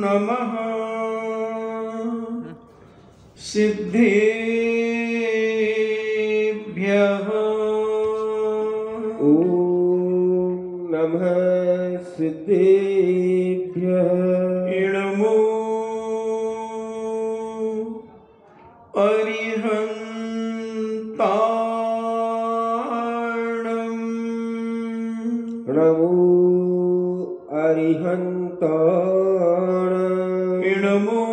नमः सिद्धेभ्यः। ॐ नमः सिद्धेभ्यः। इणमो अरिहन्ताणम्। नमो अरिहन्ताणम्। इणमो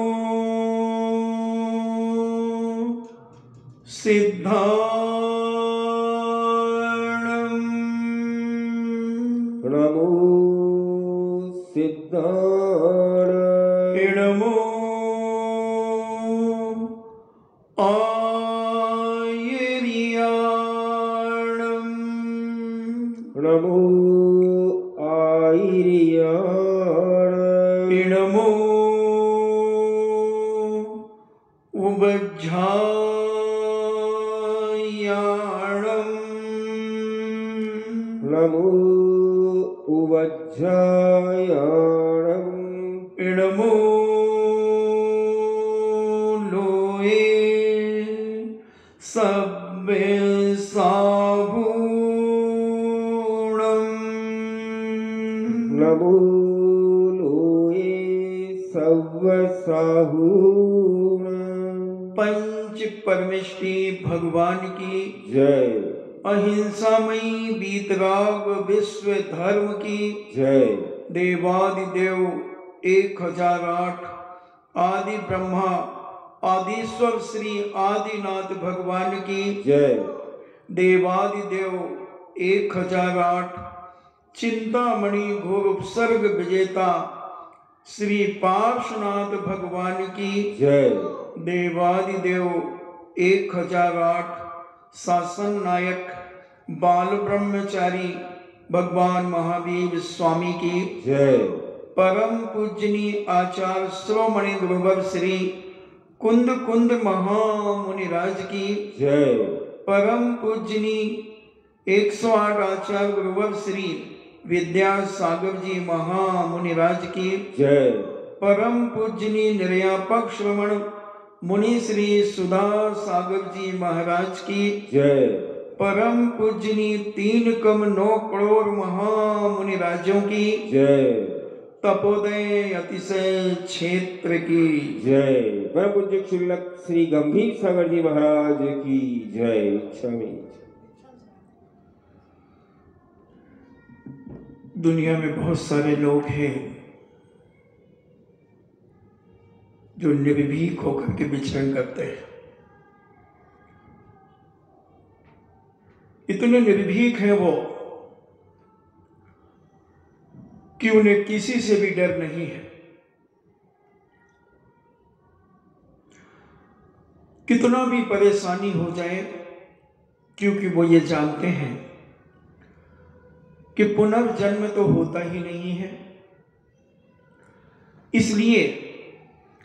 सिद्धाणम्। नमो सिद्धाणम्। इणमो आयर्याणम्। नमो आयर्याणम्। इणमो उबज्झायाणम्। नमो उवज्झायाणम्। इणमो लोये सव्यसाभूणम्। नमो लोये सव्यसाभूणम्। पंच परमेष्टि भगवान की जय। अहिंसामयी वीतराग विश्व धर्म की जय। देवादिदेव 1008 आदि ब्रह्मा आदिश्वर श्री आदिनाथ भगवान की जय। देवादिदेव 1008 चिंतामणि घोर उपसर्ग विजेता श्री पार्श्वनाथ भगवान की जय। देवादिदेव 1008 शासन नायक बाल ब्रह्मचारी भगवान महावीर स्वामी की जय। परम पूजनीय आचार्य श्रोमणि गुरुवर श्री कुंद कुंद महामुनिराज की जय। परम पूजनीय 108 आचार्य गुरुवर श्री विद्यासागर जी महामुनिराज की जय। परम पूजनीय निर्यापक श्रवण मुनि श्री सुधा सागर जी महाराज की जय। परम पूजनीय 3,9 करोड़ महामुनि राजों की जय। तपोदय अतिशय क्षेत्र की जय। परम पूज्य क्षुल्लक श्री गंभीर सागर जी महाराज की जय। क्षमी। दुनिया में बहुत सारे लोग हैं जो निर्भीक होकर के विचरण करते हैं। इतने निर्भीक हैं वो कि उन्हें किसी से भी डर नहीं है। कितना भी परेशानी हो जाए, क्योंकि वो ये जानते हैं कि पुनर्जन्म तो होता ही नहीं है। इसलिए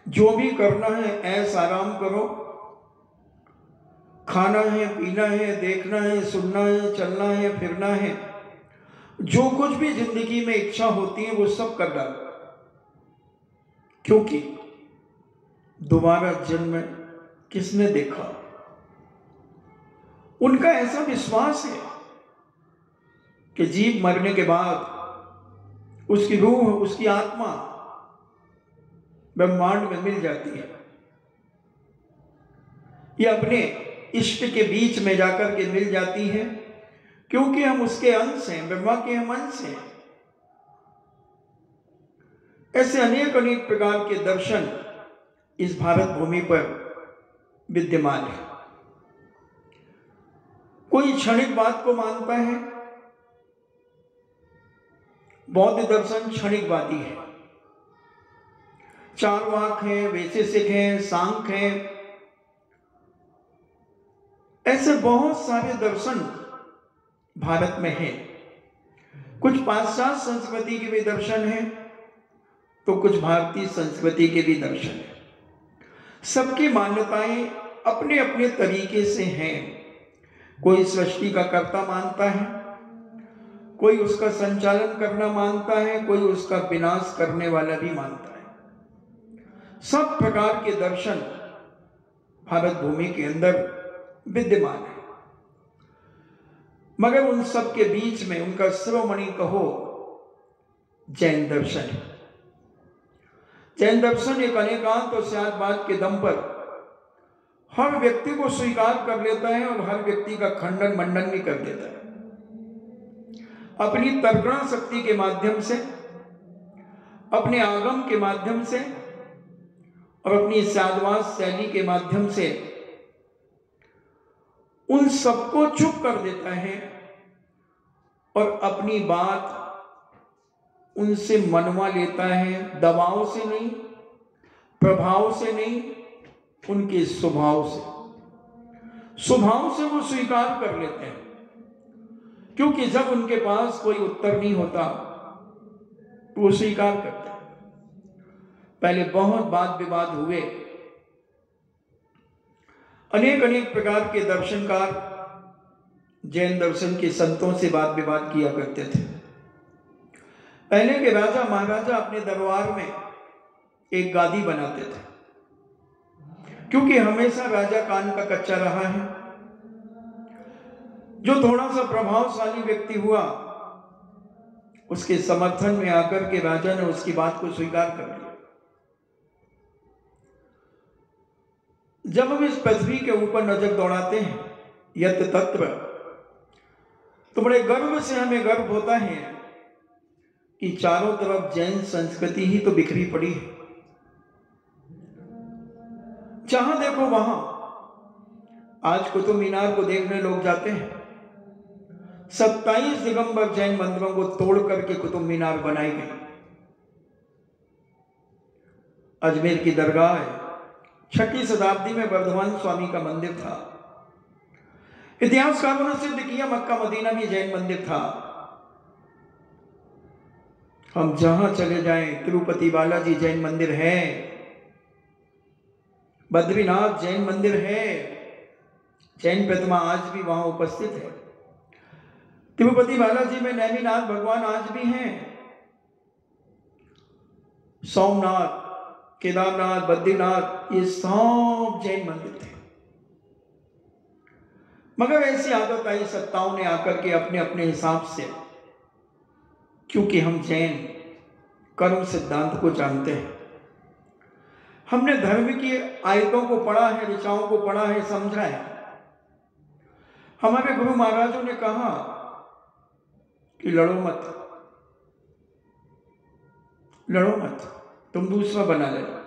जो भी करना है ऐसा आराम करो, खाना है, पीना है, देखना है, सुनना है, चलना है, फिरना है, जो कुछ भी जिंदगी में इच्छा होती है वो सब कर डालो, क्योंकि दोबारा जन्म किसने देखा। उनका ऐसा विश्वास है कि जीव मरने के बाद उसकी रूह, उसकी आत्मा ब्रह्मांड में मिल जाती है, ये अपने इष्ट के बीच में जाकर के मिल जाती है, क्योंकि हम उसके अंश हैं, ब्रह्मा के हम अंश हैं। ऐसे अनेक अनेक प्रकार के दर्शन इस भारत भूमि पर विद्यमान है। कोई क्षणिक बात को मानता है, बौद्ध दर्शन क्षणिकवादी है। चार्वाक है, वैशेषिक है, सांख्य है, ऐसे बहुत सारे दर्शन भारत में हैं। कुछ पाश्चात्य संस्कृति के भी दर्शन हैं, तो कुछ भारतीय संस्कृति के भी दर्शन हैं। सबकी मान्यताएं अपने अपने तरीके से हैं। कोई सृष्टि का कर्ता मानता है, कोई उसका संचालन करना मानता है, कोई उसका विनाश करने वाला भी मानता है। सब प्रकार के दर्शन भारत भूमि के अंदर विद्यमान है, मगर उन सब के बीच में उनका शिरोमणि कहो जैन दर्शन है। जैन दर्शन एक अनेकांत और सियादवाद के दम पर हर व्यक्ति को स्वीकार कर लेता है और हर व्यक्ति का खंडन मंडन भी कर देता है। अपनी तर्कण शक्ति के माध्यम से, अपने आगम के माध्यम से और अपनी सियादवाद शैली के माध्यम से उन सबको चुप कर देता है और अपनी बात उनसे मनवा लेता है, दबाव से नहीं, प्रभाव से नहीं, उनके स्वभाव से वो स्वीकार कर लेते हैं। क्योंकि जब उनके पास कोई उत्तर नहीं होता तो वो स्वीकार करते हैं। पहले बहुत वाद विवाद हुए, अनेक अनेक प्रकार के दर्शनकार जैन दर्शन के संतों से वाद विवाद किया करते थे। पहले के राजा महाराजा अपने दरबार में एक गादी बनाते थे, क्योंकि हमेशा राजा कान का कच्चा रहा है। जो थोड़ा सा प्रभावशाली व्यक्ति हुआ, उसके समर्थन में आकर के राजा ने उसकी बात को स्वीकार कर लिया। जब हम इस पृथ्वी के ऊपर नजर दौड़ाते हैं यत्र तत्र, तो बड़े गर्व से हमें गर्व होता है कि चारों तरफ जैन संस्कृति ही तो बिखरी पड़ी है। जहां देखो वहां आज कुतुब मीनार को देखने लोग जाते हैं। 27 दिगंबर जैन मंदिरों को तोड़ करके कुतुब मीनार बनाई गई। अजमेर की दरगाह है, 6वीं शताब्दी में वर्धमान स्वामी का मंदिर था। इतिहासकारों ने सिद्ध किया मक्का मदीना भी जैन मंदिर था। हम जहां चले जाएं, तिरुपति बालाजी जैन मंदिर है, बद्रीनाथ जैन मंदिर है, जैन प्रतिमा आज भी वहां उपस्थित है। तिरुपति बालाजी में नेमिनाथ भगवान आज भी हैं। सोमनाथ, केदारनाथ, बद्रीनाथ, ये सब जैन मंदिर थे। मगर ऐसी आदत आई सत्ताओं ने आकर के अपने अपने हिसाब से, क्योंकि हम जैन कर्म सिद्धांत को जानते हैं, हमने धर्म की आयतों को पढ़ा है, ऋचाओं को पढ़ा है, समझा है। हमारे गुरु महाराजों ने कहा कि लड़ो मत, तुम दूसरा बना लेना।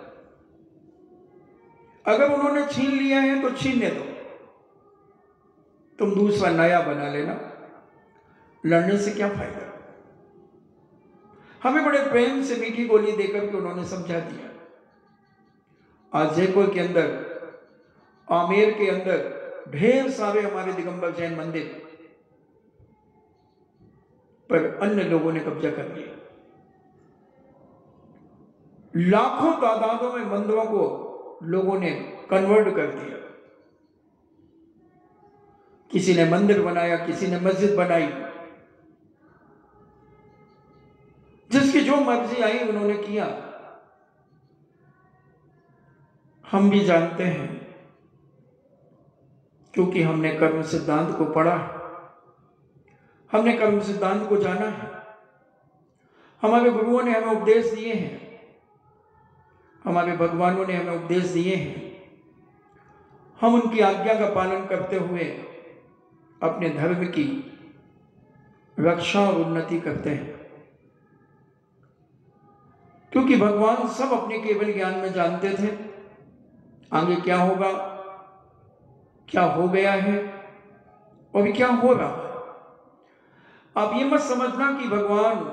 अगर उन्होंने छीन लिया है तो छीनने दो, तुम दूसरा नया बना लेना। लड़ने से क्या फायदा। हमें बड़े प्रेम से मीठी गोली देकर के उन्होंने समझा दिया। आज जयपुर के अंदर, आमेर के अंदर ढेर सारे हमारे दिगंबर जैन मंदिर पर अन्य लोगों ने कब्जा कर लिया। लाखों तादादों में मंदिरों को लोगों ने कन्वर्ट कर दिया। किसी ने मंदिर बनाया, किसी ने मस्जिद बनाई, जिसकी जो मर्जी आई उन्होंने किया। हम भी जानते हैं, क्योंकि हमने कर्म सिद्धांत को पढ़ा है, हमने कर्म सिद्धांत को जाना है। हमारे गुरुओं ने हमें उपदेश दिए हैं, हमारे भगवानों ने हमें उपदेश दिए हैं। हम उनकी आज्ञा का पालन करते हुए अपने धर्म की रक्षा और उन्नति करते हैं। क्योंकि भगवान सब अपने केवल ज्ञान में जानते थे आगे क्या होगा, क्या हो गया है और भी क्या हो रहा है। आप ये मत समझना कि भगवान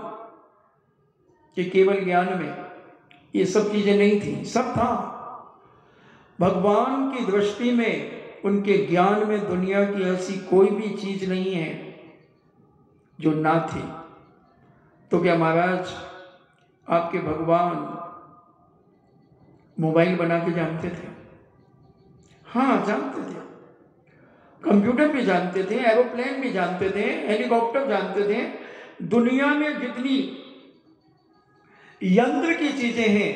के केवल ज्ञान में ये सब चीजें नहीं थी, सब था। भगवान की दृष्टि में, उनके ज्ञान में दुनिया की ऐसी कोई भी चीज नहीं है जो ना थी। तो क्या महाराज आपके भगवान मोबाइल बना के जानते थे? हाँ, जानते थे। कंप्यूटर भी जानते थे, एरोप्लेन भी जानते थे, हेलीकॉप्टर जानते थे। दुनिया में जितनी यंत्र की चीजें हैं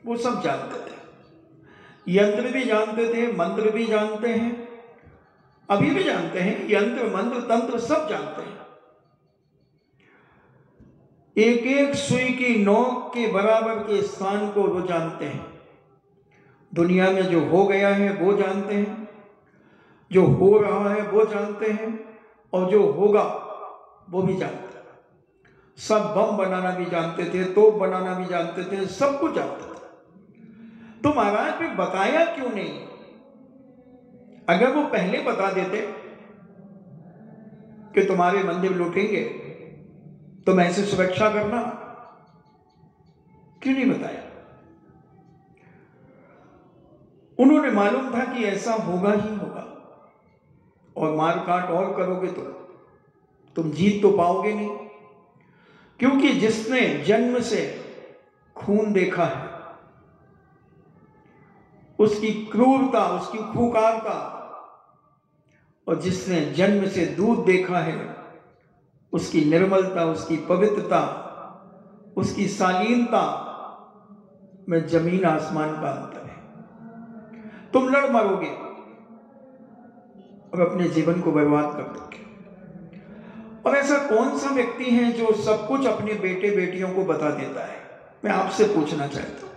वो सब जानते थे। यंत्र भी जानते थे, मंत्र भी जानते हैं, अभी भी जानते हैं। यंत्र मंत्र तंत्र सब जानते हैं। एक एक सुई की नोक के बराबर के स्थान को वो जानते हैं। दुनिया में जो हो गया है वो जानते हैं, जो हो रहा है वो जानते हैं, और जो होगा वो भी जानते हैं। सब बम बनाना भी जानते थे, तोप बनाना भी जानते थे, सब कुछ जानते थे। तो महाराज फिर बताया क्यों नहीं? अगर वो पहले बता देते कि तुम्हारे मंदिर लूटेंगे, तुम ऐसे सुरक्षा करना, क्यों नहीं बताया? उन्होंने मालूम था कि ऐसा होगा ही होगा, और मार काट और करोगे तो तुम जीत तो पाओगे नहीं। क्योंकि जिसने जन्म से खून देखा है, उसकी क्रूरता, उसकी खूंखारता, और जिसने जन्म से दूध देखा है, उसकी निर्मलता, उसकी पवित्रता, उसकी शालीनता में जमीन आसमान का अंतर है। तुम लड़ मरोगे और अपने जीवन को बर्बाद कर दोगे। और ऐसा कौन सा व्यक्ति है जो सब कुछ अपने बेटे बेटियों को बता देता है? मैं आपसे पूछना चाहता हूं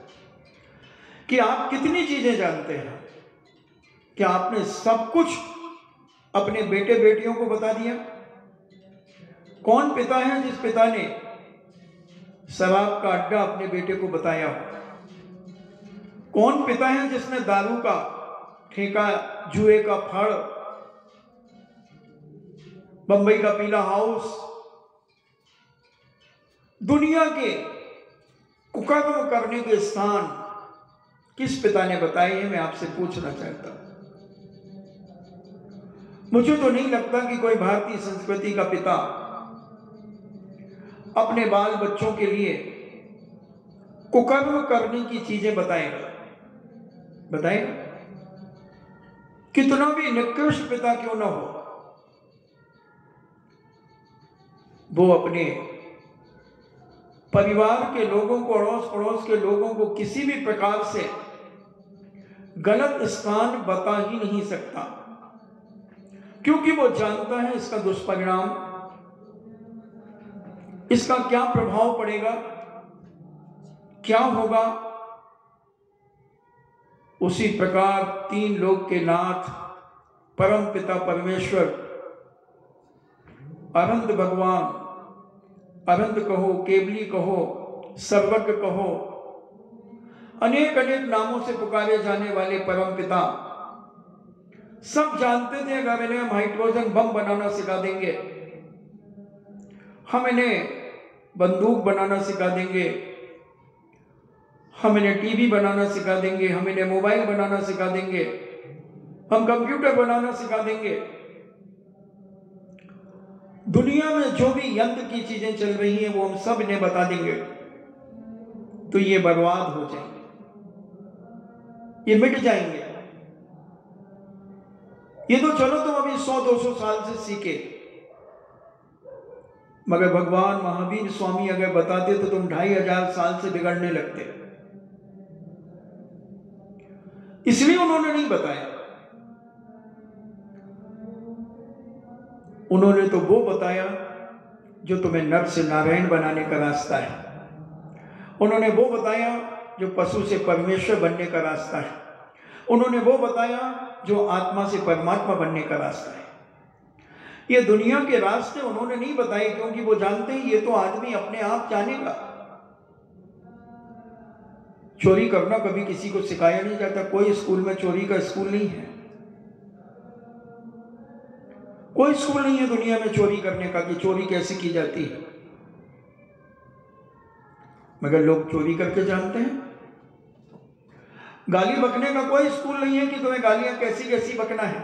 कि आप कितनी चीजें जानते हैं? क्या आपने सब कुछ अपने बेटे बेटियों को बता दिया? कौन पिता है जिस पिता ने शराब का अड्डा अपने बेटे को बताया हो? कौन पिता है जिसने दारू का ठेका, जुए का फड़, बंबई का पीला हाउस, दुनिया के कुकर्म करने के स्थान किस पिता ने बताए हैं? मैं आपसे पूछना चाहता हूं। मुझे तो नहीं लगता कि कोई भारतीय संस्कृति का पिता अपने बाल बच्चों के लिए कुकर्म करने की चीजें बताएगा। कितना भी निकृष्ट पिता क्यों ना हो, वो अपने परिवार के लोगों को, अड़ोस पड़ोस के लोगों को किसी भी प्रकार से गलत स्थान बता ही नहीं सकता, क्योंकि वो जानता है इसका दुष्परिणाम, इसका क्या प्रभाव पड़ेगा, क्या होगा। उसी प्रकार तीन लोक के नाथ परम पिता परमेश्वर, अनंत भगवान, अनंत कहो, केवली कहो, सर्वज्ञ कहो, अनेक अनेक नामों से पुकारे जाने वाले परम पिता सब जानते थे अगर इन्हें हम हाइड्रोजन बम बनाना सिखा देंगे, हम इन्हें बंदूक बनाना सिखा देंगे, हम इन्हें टीवी बनाना सिखा देंगे, हम इन्हें मोबाइल बनाना सिखा देंगे, हम कंप्यूटर बनाना सिखा देंगे, दुनिया में जो भी यंत्र की चीजें चल रही हैं वो हम सब इन्हें बता देंगे, तो ये बर्बाद हो जाएंगे, ये मिट जाएंगे। ये तो चलो तुम अभी 100-200 साल से सीखे, मगर भगवान महावीर स्वामी अगर बताते तो तुम 2500 साल से बिगड़ने लगते। इसलिए उन्होंने नहीं बताया। उन्होंने तो वो बताया जो तुम्हें नर से नारायण बनाने का रास्ता है। उन्होंने वो बताया जो पशु से परमेश्वर बनने का रास्ता है। उन्होंने वो बताया जो आत्मा से परमात्मा बनने का रास्ता है। ये दुनिया के रास्ते उन्होंने नहीं बताए, क्योंकि वो जानते हैं ये तो आदमी अपने आप जानेगा। चोरी करना कभी किसी को सिखाया नहीं जाता, कोई स्कूल में चोरी का स्कूल नहीं है, कोई स्कूल नहीं है दुनिया में चोरी करने का कि चोरी कैसे की जाती है, मगर लोग चोरी करके जानते हैं। गाली बकने का कोई स्कूल नहीं है कि तुम्हें गालियां कैसी कैसी बकना है,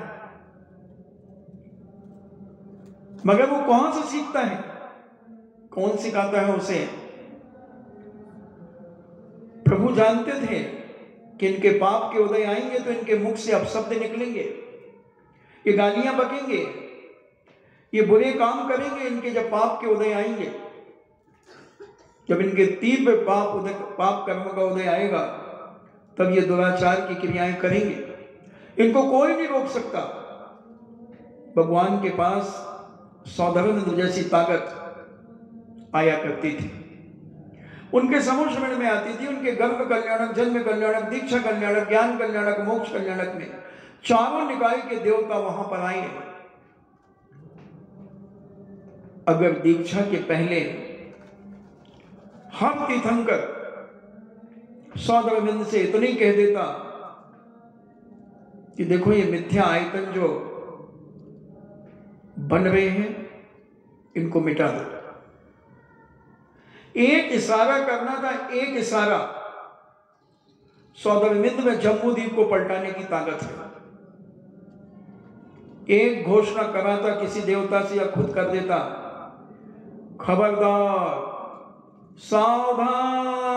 मगर वो कहां से सीखता है, कौन सिखाता है उसे? प्रभु जानते थे कि इनके पाप के उदय आएंगे तो इनके मुख से अपशब्द निकलेंगे, ये गालियां बकेंगे, ये बुरे काम करेंगे। इनके जब पाप के उदय आएंगे, जब इनके तीव्र पाप कर्म का उदय आएगा, तब ये दुराचार की क्रियाएं करेंगे। इनको कोई नहीं रोक सकता। भगवान के पास सौदामिनी जैसी ताकत आया करती थी, उनके समूह में आती थी। उनके गर्भ कल्याणक, जन्म कल्याणक, दीक्षा कल्याणक, ज्ञान कल्याणक, मोक्ष कल्याणक में चारों निकाय के देवता वहां पर आए। अगर दीक्षा के पहले हर तीर्थंकर सौदामिनी से इतना ही कह देता कि देखो ये मिथ्या आयतन जो बन रहे हैं इनको मिटा दो, एक इशारा करना था, एक इशारा। सौदामिनी में जम्मू द्वीप को पलटाने की ताकत है। एक घोषणा करा था किसी देवता से या खुद कर देता, खबरदार, सावधान,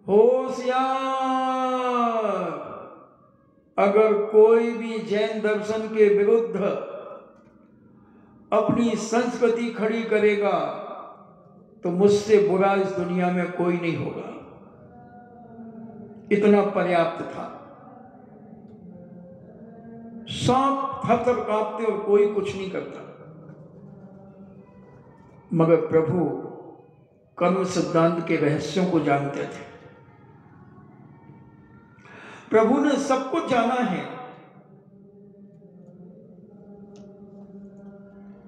होशियार, अगर कोई भी जैन दर्शन के विरुद्ध अपनी संस्कृति खड़ी करेगा तो मुझसे बुरा इस दुनिया में कोई नहीं होगा। इतना पर्याप्त था। सब थर-थर कांपते और कोई कुछ नहीं करता। मगर प्रभु कर्म सिद्धांत के रहस्यों को जानते थे। प्रभु ने सब कुछ जाना है,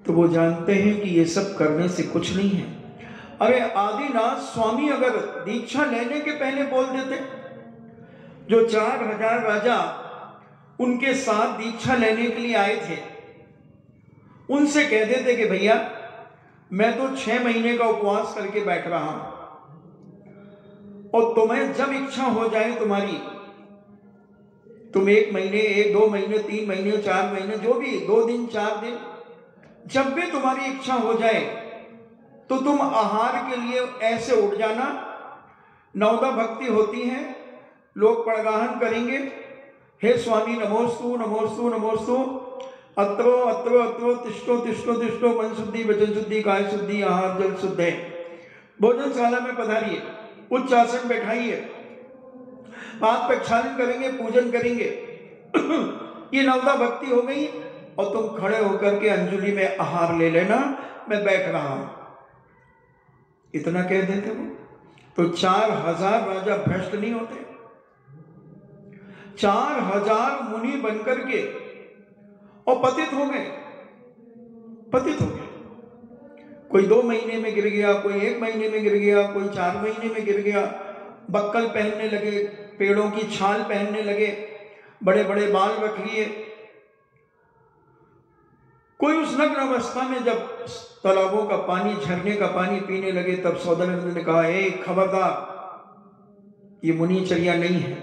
तो वो जानते हैं कि ये सब करने से कुछ नहीं है। अरे आदिनाथ स्वामी अगर दीक्षा लेने के पहले बोल देते, जो 4000 राजा उनके साथ दीक्षा लेने के लिए आए थे, उनसे कह देते कि भैया मैं तो 6 महीने का उपवास करके बैठ रहा हूं, और तुम्हें जब इच्छा हो जाए तुम्हारी, तुम 1 महीने, 1-2 महीने, 3 महीने, 4 महीने, जो भी 2 दिन 4 दिन, जब भी तुम्हारी इच्छा हो जाए तो तुम आहार के लिए ऐसे उठ जाना। 9 भक्ति होती है, लोग पड़गाहन करेंगे, हे स्वामी नमोस्तु नमोस्तु नमोस्तु, अत्रो अत्रो अत्रो, तिष्ठो तिष्ठो तिष्ठो, मन शुद्धि, वचन शुद्धि, काय शुद्धि, आहार जल शुद्ध है। भोजनशाला में पधारिए, उच्च आसन बैठाइए, पाद प्रक्षालन करेंगे, पूजन करेंगे। ये 9 भक्ति हो गई, और तुम खड़े होकर के अंजलि में आहार ले लेना, मैं बैठ रहा हूं। इतना कह देते वो, तो 4000 राजा भ्रष्ट नहीं होते। 4000 मुनि बनकर के और पतित हो गए, पतित हो गए। कोई 2 महीने में गिर गया, कोई 1 महीने में गिर गया, कोई 4 महीने में गिर गया। बक्कल पहनने लगे, पेड़ों की छाल पहनने लगे, बड़े बड़े बाल रख लिए। कोई उस नग्न अवस्था में जब तालाबों का पानी, झरने का पानी पीने लगे, तब सौदामिनी ने कहा, ए खबरदार, ये मुनिचर्या नहीं है।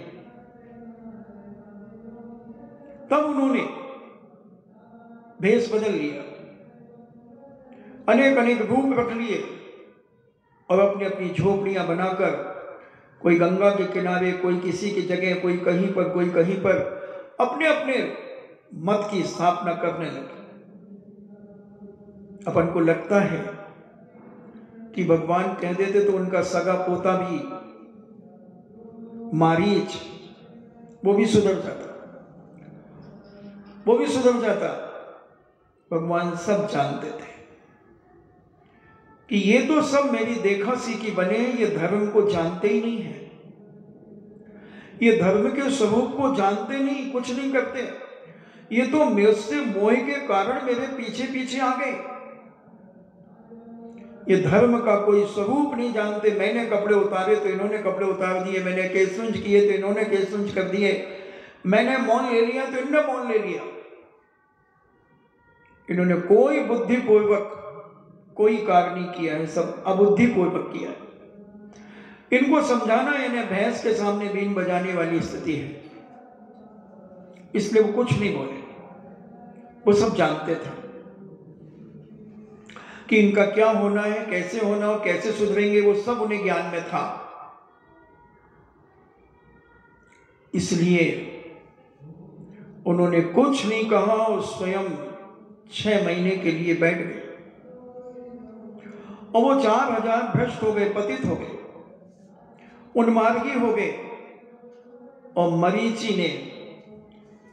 तब उन्होंने भेष बदल लिया, अनेक अनेक रूप रख लिए, और अपनी अपनी झोपड़ियां बनाकर, कोई गंगा के किनारे, कोई किसी की जगह, कोई कहीं पर, कोई कहीं पर, अपने अपने मत की स्थापना करने लगे। अपन को लगता है कि भगवान कह देते तो उनका सगा पोता भी मारीच, वो भी सुधर जाता, वो भी सुधर जाता। भगवान सब जानते थे कि ये तो सब मेरी देखा सीखी बने, ये धर्म को जानते ही नहीं है, ये धर्म के स्वरूप को जानते नहीं, कुछ नहीं करते। ये तो मुझसे मोह के कारण मेरे पीछे पीछे आ गए, ये धर्म का कोई स्वरूप नहीं जानते। मैंने कपड़े उतारे तो इन्होंने कपड़े उतार दिए, मैंने केसुंज किए तो इन्होंने केसुंज कर दिए, मैंने मौन ले लिया तो इन्होंने मौन ले लिया। इन्होंने कोई बुद्धिपूर्वक कोई कार्य नहीं किया है, सब अबुद्धिपूर्वक किया है। इनको समझाना इन्हें भैंस के सामने बीन बजाने वाली स्थिति है, इसलिए वो कुछ नहीं बोले। वो सब जानते थे कि इनका क्या होना है, कैसे होना और कैसे सुधरेंगे, वो सब उन्हें ज्ञान में था। इसलिए उन्होंने कुछ नहीं कहा और स्वयं 6 महीने के लिए बैठ गए। और वो 4000 भ्रष्ट हो गए, पतित हो गए, उन्मार्गी हो गए, और मरीचि ने,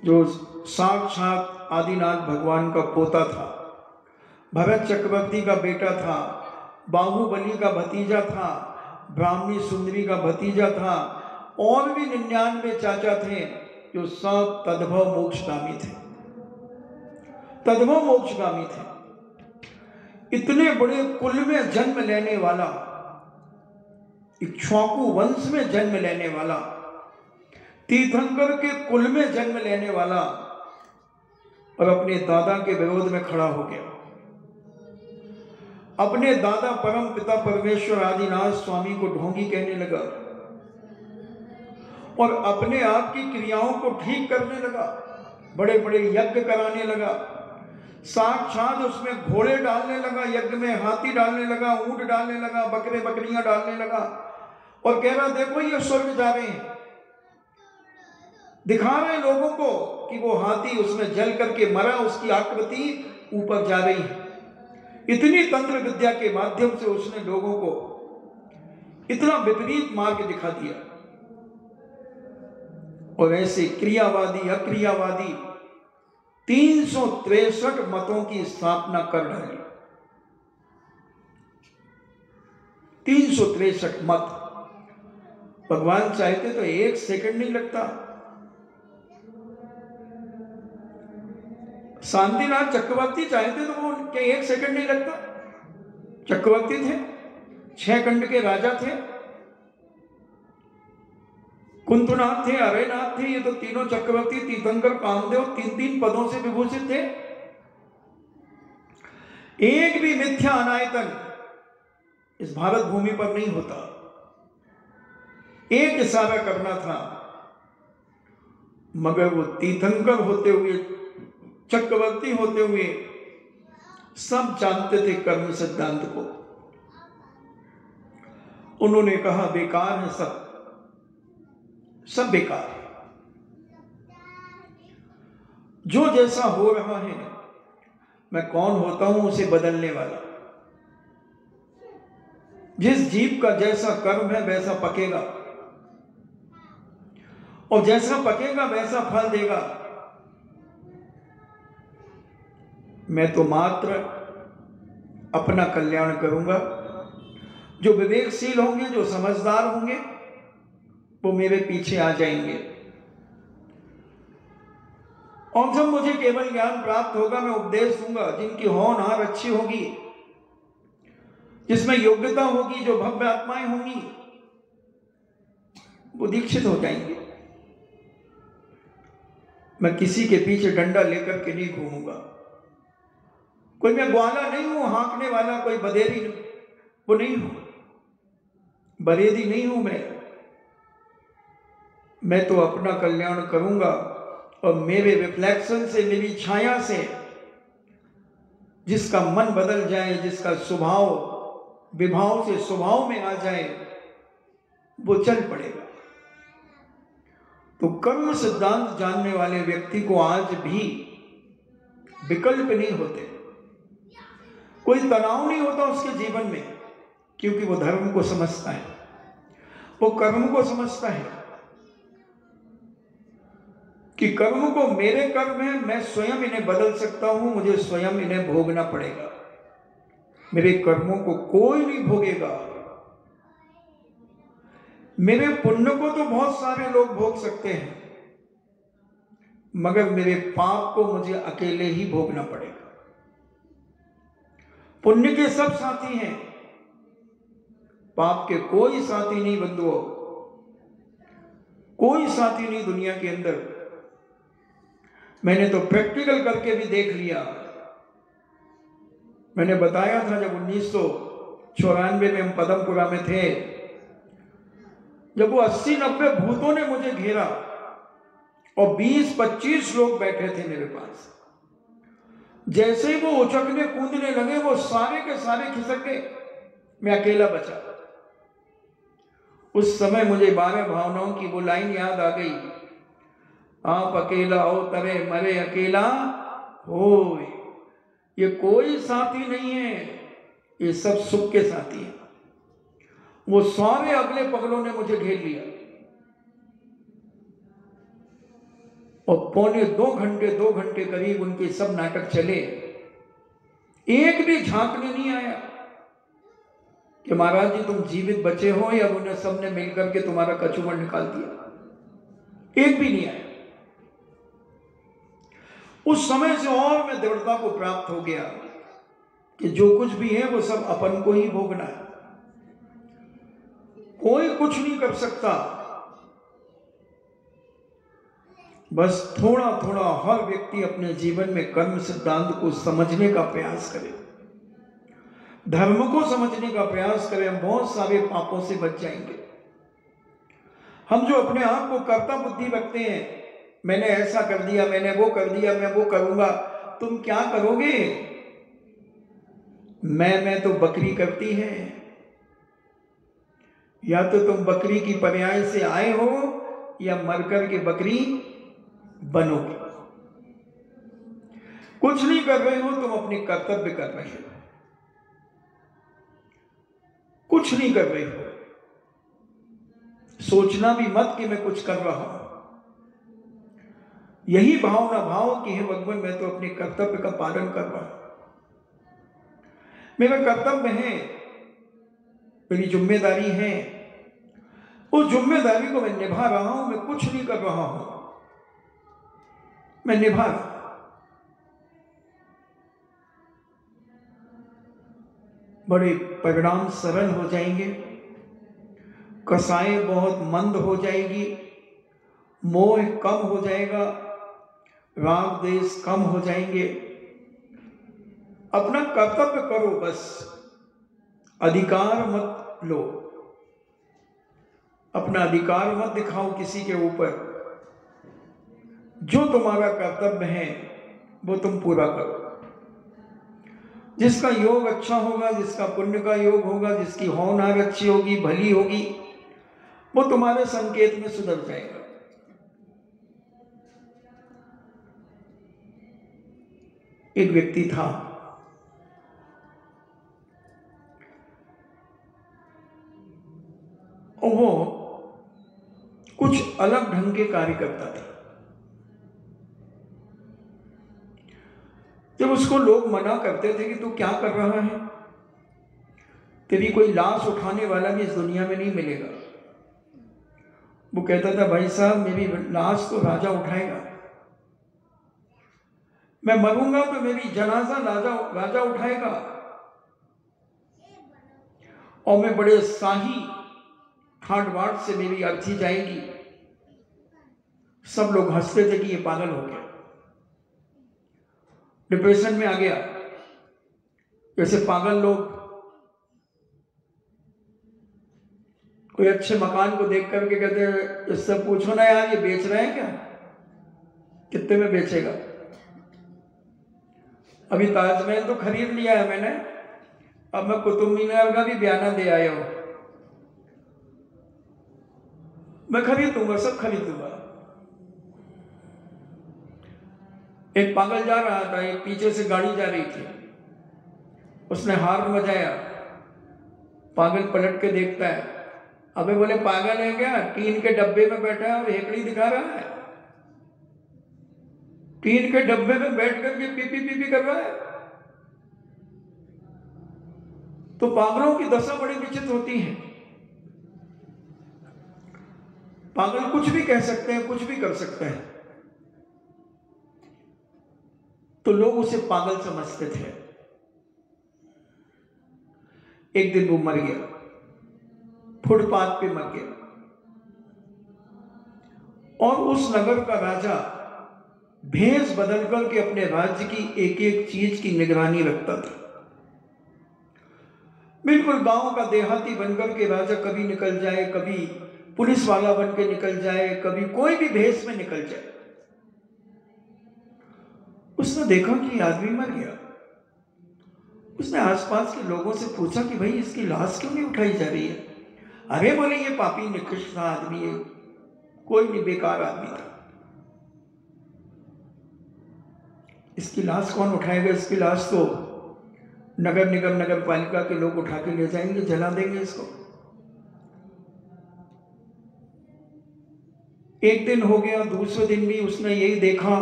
जो साक्षात आदिनाथ भगवान का पोता था, भरत चक्रवर्ती का बेटा था, बाहुबली का भतीजा था, ब्राह्मणी सुंदरी का भतीजा था, और भी 99 चाचा थे, जो सब तद्भव मोक्षगामी थे, तद्भव मोक्षगामी थे। इतने बड़े कुल में जन्म लेने वाला, इक्ष्वाकु वंश में जन्म लेने वाला, तीर्थंकर के कुल में जन्म लेने वाला, और अपने दादा के विरोध में खड़ा हो गया। अपने दादा परम पिता परमेश्वर आदिनाथ स्वामी को ढोंगी कहने लगा और अपने आप की क्रियाओं को ठीक करने लगा, बड़े बड़े यज्ञ कराने लगा, साक्षात उसमें घोड़े डालने लगा, यज्ञ में हाथी डालने लगा, ऊंट डालने लगा, बकरे बकरियां डालने लगा, और कह रहा देखो ये स्वर्ग जा रहे हैं, दिखा रहे हैं लोगों को कि वो हाथी उसमें जल करके मरा, उसकी आकृति ऊपर जा रही है। इतनी तंत्र विद्या के माध्यम से उसने लोगों को इतना विपरीत मार्ग दिखा दिया, और ऐसे क्रियावादी अक्रियावादी 363 मतों की स्थापना कर डाली। 363 मत। भगवान चाहते तो 1 सेकंड नहीं लगता। शांतिनाथ चक्रवर्ती चाहते तो वो क्या 1 सेकंड नहीं लगता। चक्रवर्ती थे, 6 खंड के राजा थे, कुंतुनाथ थे, अरेनाथ थे, ये तो तीनों चक्रवर्ती, तीर्थंकर, कामदेव 3-3 पदों से विभूषित थे। एक भी मिथ्या अनायतन इस भारत भूमि पर नहीं होता। एक इशारा करना था, मगर वो तीर्थंकर होते हुए, चक्रवर्ती होते हुए सब जानते थे कर्म सिद्धांत को। उन्होंने कहा बेकार है, सब बेकार है। जो जैसा हो रहा है, मैं कौन होता हूं उसे बदलने वाला। जिस जीव का जैसा कर्म है वैसा पकेगा, और जैसा पकेगा वैसा फल देगा। मैं तो मात्र अपना कल्याण करूंगा। जो विवेकशील होंगे, जो समझदार होंगे, वो मेरे पीछे आ जाएंगे, और जब मुझे केवल ज्ञान प्राप्त होगा मैं उपदेश दूंगा। जिनकी होनहार अच्छी होगी, जिसमें योग्यता होगी, जो भव्य आत्माएं होंगी, वो दीक्षित हो जाएंगे। मैं किसी के पीछे डंडा लेकर के नहीं घूमूंगा। कोई मैं ग्वाला नहीं हूं, हाँकने वाला, कोई बदेरी वो नहीं हूं, बरेदी नहीं हूं मैं तो अपना कल्याण करूंगा, और मेरे रिफ्लेक्शन से, मेरी छाया से जिसका मन बदल जाए, जिसका स्वभाव विभाव से स्वभाव में आ जाए, वो चल पड़ेगा। तो कर्म सिद्धांत जानने वाले व्यक्ति को आज भी विकल्प नहीं होते, कोई तनाव नहीं होता उसके जीवन में, क्योंकि वो धर्म को समझता है, वो कर्म को समझता है कि कर्म को मेरे कर्म है, मैं स्वयं इन्हें बदल सकता हूं, मुझे स्वयं इन्हें भोगना पड़ेगा। मेरे कर्मों को कोई नहीं भोगेगा। मेरे पुण्य को तो बहुत सारे लोग भोग सकते हैं, मगर मेरे पाप को मुझे अकेले ही भोगना पड़ेगा। पुण्य के सब साथी हैं, पाप के कोई साथी नहीं बंधुओं, कोई साथी नहीं दुनिया के अंदर। मैंने तो प्रैक्टिकल करके भी देख लिया। मैंने बताया था जब 1994 में हम पदमपुरा में थे, जब वो 80-90 भूतों ने मुझे घेरा और 20-25 लोग बैठे थे मेरे पास। जैसे ही वो उछकने कूदने लगे, वो सारे के सारे खिसक गए, मैं अकेला बचा। उस समय मुझे 12 भावनाओं की वो लाइन याद आ गई, आप अकेला हो तरे मरे अकेला हो। ये कोई साथी नहीं है, ये सब सुख के साथी हैं। वो सारे अगले पगलों ने मुझे घेर लिया। और पौने 2 घंटे करीब उनके सब नाटक चले। एक भी झांकने नहीं आया कि महाराज जी तुम जीवित बचे हो, या उन्हें सबने मिलकर के तुम्हारा कचूमर निकाल दिया। एक भी नहीं आया। उस समय से और मैं दृढ़ता को प्राप्त हो गया कि जो कुछ भी है वो सब अपन को ही भोगना है, कोई कुछ नहीं कर सकता। बस थोड़ा थोड़ा हर व्यक्ति अपने जीवन में कर्म सिद्धांत को समझने का प्रयास करे, धर्म को समझने का प्रयास करें। हम बहुत सारे पापों से बच जाएंगे। हम जो अपने आप को कर्ता बुद्धि रखते हैं, मैंने ऐसा कर दिया, मैंने वो कर दिया, मैं वो करूंगा, तुम क्या करोगे? मैं तो बकरी करती है। या तो तुम बकरी की पर्याय से आए हो, या मरकर के बकरी बनोगे। कुछ नहीं कर रहे हो, तुम अपने कर्तव्य कर रहे हो, कुछ नहीं कर रहे हो। सोचना भी मत कि मैं कुछ कर रहा हूं। यही भावना भाव कि हे भगवान मैं तो अपने कर्तव्य का पालन कर रहा हूं, मेरा कर्तव्य है, मेरी जिम्मेदारी है, उस जिम्मेदारी को मैं निभा रहा हूं। मैं कुछ नहीं कर रहा हूं, मैं निभा रहा हूं। बड़े परिणाम सरल हो जाएंगे, कसाई बहुत मंद हो जाएगी, मोह कम हो जाएगा, राग द्वेष कम हो जाएंगे। अपना कर्तव्य करो, बस अधिकार मत लो, अपना अधिकार मत दिखाओ किसी के ऊपर। जो तुम्हारा कर्तव्य है वो तुम पूरा करो। जिसका योग अच्छा होगा, जिसका पुण्य का योग होगा, जिसकी होनहार अच्छी होगी, भली होगी, वो तुम्हारे संकेत में सुधर जाएगा। एक व्यक्ति था, और वो कुछ अलग ढंग के कार्य करता था। जब उसको लोग मना करते थे कि तू क्या कर रहा है, तेरी कोई लाश उठाने वाला भी इस दुनिया में नहीं मिलेगा, वो कहता था भाई साहब मेरी लाश तो राजा उठाएगा, मैं मरूंगा तो मेरी जनाजा राजा उठाएगा, और मैं बड़े शाही ठाट बाट से मेरी अर्थी जाएगी। सब लोग हंसते थे कि ये पागल हो गया, डिप्रेशन में आ गया। जैसे पागल लोग कोई अच्छे मकान को देख करके कहते हैं इससे पूछो ना यार ये बेच रहे हैं क्या, कितने में बेचेगा। अभी ताजमहल तो खरीद लिया है मैंने, अब मैं कुतुब मीनार का भी बयाना दे आया हूं, मैं खरीदूंगा, सब खरीदूंगा। एक पागल जा रहा था, एक पीछे से गाड़ी जा रही थी, उसने हार्न बजाया, पागल पलट के देखता है, अबे बोले पागल है क्या, टीन के डब्बे में बैठा है और हेकड़ी दिखा रहा है, टीन के डब्बे में बैठ करके पीपी पीपी कर रहा है। तो पागलों की दशा बड़ी विचित्र होती है। पागल कुछ भी कह सकते हैं, कुछ भी कर सकते हैं, तो लोग उसे पागल समझते थे। एक दिन वो मर गया, फुटपाथ पे मर गया, और उस नगर का राजा भेष बदल करके अपने राज्य की एक एक चीज की निगरानी रखता था। बिल्कुल गांव का देहाती बनकर के राजा कभी निकल जाए, कभी पुलिस वाला बन के निकल जाए, कभी कोई भी भेष में निकल जाए। उसने देखा कि आदमी मर गया। उसने आसपास के लोगों से पूछा कि भाई इसकी लाश क्यों नहीं उठाई जा रही है। अरे बोले ये पापी निकृष्ट आदमी है, कोई नहीं, बेकार आदमी था, इसकी लाश कौन उठाएगा, इसकी लाश तो नगर निगम नगर पालिका के लोग उठा के ले जाएंगे, जला देंगे इसको। एक दिन हो गया, दूसरे दिन भी उसने यही देखा।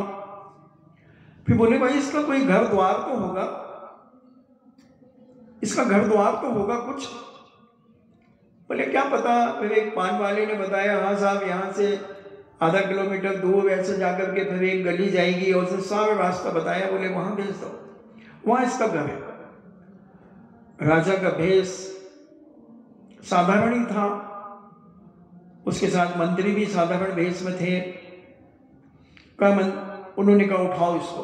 फिर बोले भाई इसका कोई घर द्वार तो होगा, इसका घर द्वार तो होगा कुछ। बोले क्या पता। फिर एक पान वाले ने बताया, हाँ साहब यहाँ से आधा किलोमीटर दूर ऐसे जाकर के फिर एक गली जाएगी और उसने सारा रास्ता बताया। बोले वहां भेज दो, वहां इसका घर है। राजा का भेष साधारण ही था, उसके साथ मंत्री भी साधारण भेष में थे। उन्होंने कहा उठाओ इसको।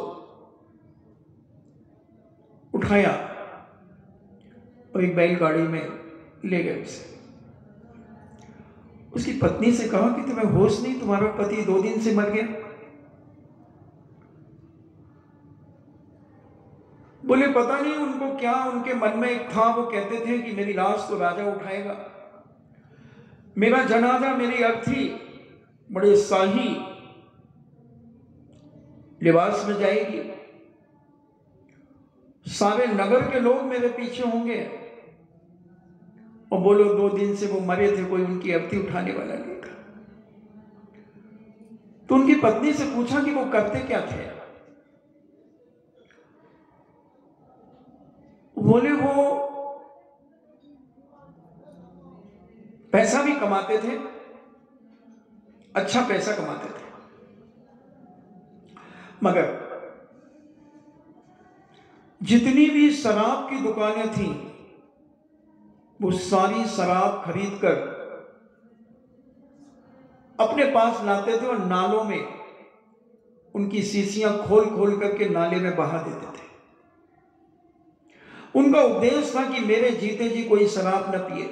उठाया और एक बैलगाड़ी में ले गए उसे। उसकी पत्नी से कहा कि तुम्हें होश नहीं, तुम्हारा पति 2 दिन से मर गया। बोले पता नहीं उनको क्या उनके मन में एक था, वो कहते थे कि मेरी लाश तो राजा उठाएगा, मेरा जनाजा मेरी अर्थी बड़े शाही लिबास में जाएगी, सारे नगर के लोग मेरे पीछे होंगे। और बोलो 2 दिन से वो मरे थे, कोई उनकी अर्थी उठाने वाला नहीं था। तो उनकी पत्नी से पूछा कि वो करते क्या थे। बोले वो पैसा भी कमाते थे, अच्छा पैसा कमाते थे, मगर जितनी भी शराब की दुकानें थीं वो सारी शराब खरीद कर अपने पास लाते थे और नालों में उनकी शीशियां खोल खोल करके नाले में बहा देते थे। उनका उपदेश था कि मेरे जीते जी कोई शराब न पिए।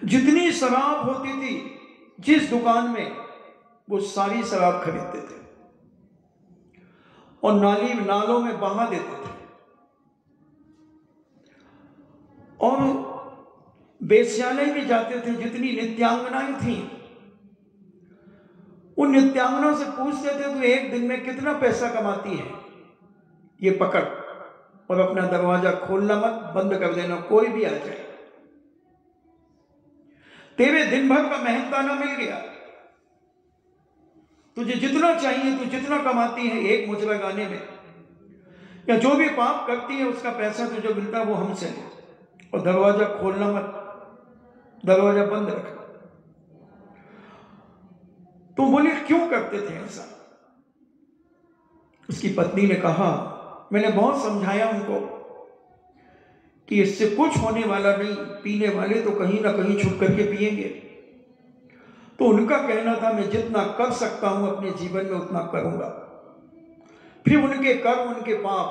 जितनी शराब होती थी जिस दुकान में, वो सारी शराब खरीदते थे और नालों में बहा देते थे। और वेश्यालय भी जाते थे, जितनी नित्यांगनाएं थीं उन नित्यांगनाओं से पूछते थे तो एक दिन में कितना पैसा कमाती है, ये पकड़ और अपना दरवाजा खोलना मत, बंद कर देना, कोई भी आ जाए। तेरे दिन भर का मेहनताना मिल गया, तुझे जितना चाहिए, तू जितना कमाती है एक मुजरा गाने में, या जो भी पाप करती है उसका पैसा तुझे मिलता है वो हमसे ले, और दरवाजा खोलना मत, दरवाजा बंद रख। तो बोले क्यों करते थे ऐसा। उसकी पत्नी ने कहा, मैंने बहुत समझाया उनको कि इससे कुछ होने वाला नहीं, पीने वाले तो कहीं ना कहीं छुप करके पिएंगे। तो उनका कहना था मैं जितना कर सकता हूं अपने जीवन में उतना करूंगा, फिर उनके कर्म उनके पाप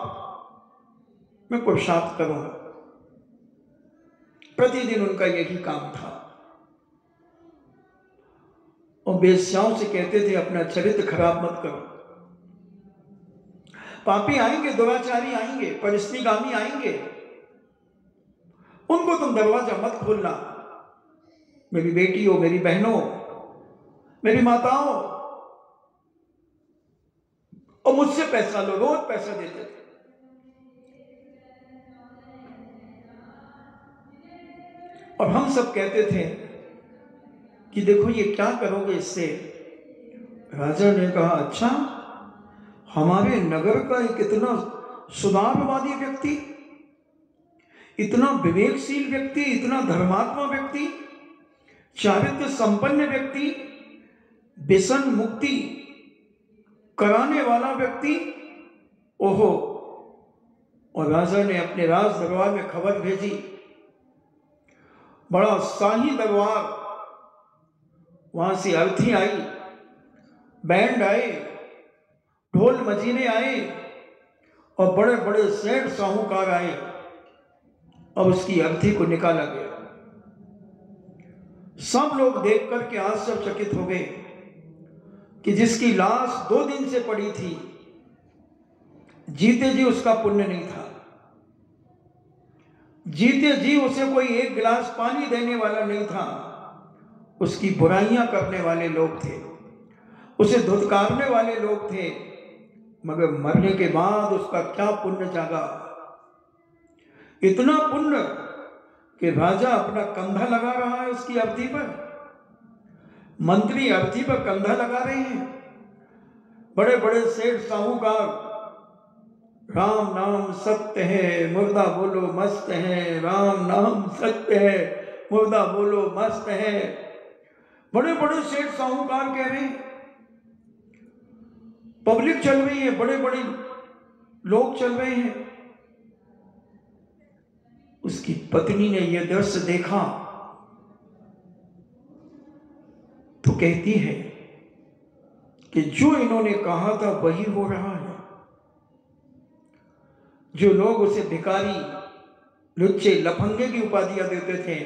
मैं पुरुषार्थ करूंगा। प्रतिदिन उनका यही काम था। और वेश्याओं से कहते थे अपना चरित्र खराब मत करो, पापी आएंगे, दुराचारी आएंगे, परिस्थितिगामी आएंगे, उनको तुम दरवाजा मत खोलना। मेरी बेटियों, मेरी बहनों, मेरी माताओं, और मुझसे पैसा लो, रोज पैसा देते थे। और हम सब कहते थे कि देखो ये क्या करोगे इससे। राजा ने कहा अच्छा, हमारे नगर का एक इतना सुधारवादी व्यक्ति, इतना विवेकशील व्यक्ति, इतना धर्मात्मा व्यक्ति, चारित्र संपन्न व्यक्ति, व्यसन मुक्ति कराने वाला व्यक्ति, ओहो। और राजा ने अपने राज दरबार में खबर भेजी, बड़ा शाही दरबार, वहां से अर्थी आई, बैंड आए, ढोल मजीने आए, और बड़े बड़े सेठ साहूकार आए, और उसकी अर्थी को निकाला गया। सब लोग देख करके आश्चर्यचकित हो गए कि जिसकी लाश 2 दिन से पड़ी थी, जीते जी उसका पुण्य नहीं था, जीते जी उसे कोई एक गिलास पानी देने वाला नहीं था, उसकी बुराइयां करने वाले लोग थे, उसे धुतकारने वाले लोग थे। मगर मरने के बाद उसका क्या पुण्य जागा, इतना पुण्य कि राजा अपना कंधा लगा रहा है उसकी अवधि पर। मंत्री अर्थी पर कंधा लगा रहे हैं, बड़े बड़े सेठ साहूकार राम नाम सत्य है मुर्दा बोलो मस्त है, राम नाम सत्य है मुर्दा बोलो मस्त है। बड़े बड़े सेठ साहूकार कह रहे हैं, पब्लिक चल रही है, बड़े बड़े लोग चल रहे हैं। उसकी पत्नी ने यह दृश्य देखा तो कहती है कि जो इन्होंने कहा था वही हो रहा है। जो लोग उसे भिखारी, लुच्चे, लफंगे की उपाधियां देते थे,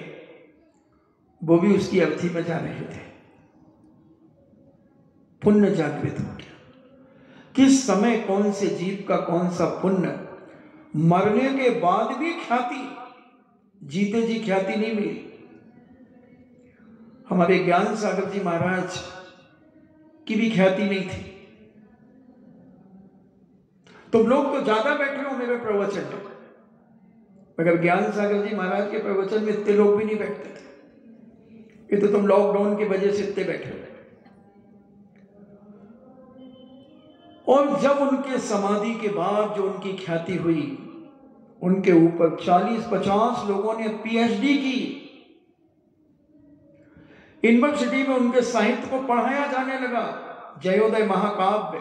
वो भी उसकी अर्थी में जा रहे थे। पुण्य जागृत हो गया। किस समय कौन से जीव का कौन सा पुण्य, मरने के बाद भी ख्याति, जीते जी ख्याति नहीं मिली। हमारे ज्ञान सागर जी महाराज की भी ख्याति नहीं थी। तुम लोग तो ज्यादा बैठे हो मेरे प्रवचन में, मगर ज्ञान सागर जी महाराज के प्रवचन में इतने लोग भी नहीं बैठते थे। ये तो तुम लॉकडाउन की वजह से इतने बैठे हो। और जब उनके समाधि के बाद जो उनकी ख्याति हुई, उनके ऊपर 40-50 लोगों ने पीएचडी की। यूनिवर्सिटी में उनके साहित्य को पढ़ाया जाने लगा। जयोदय महाकाव्य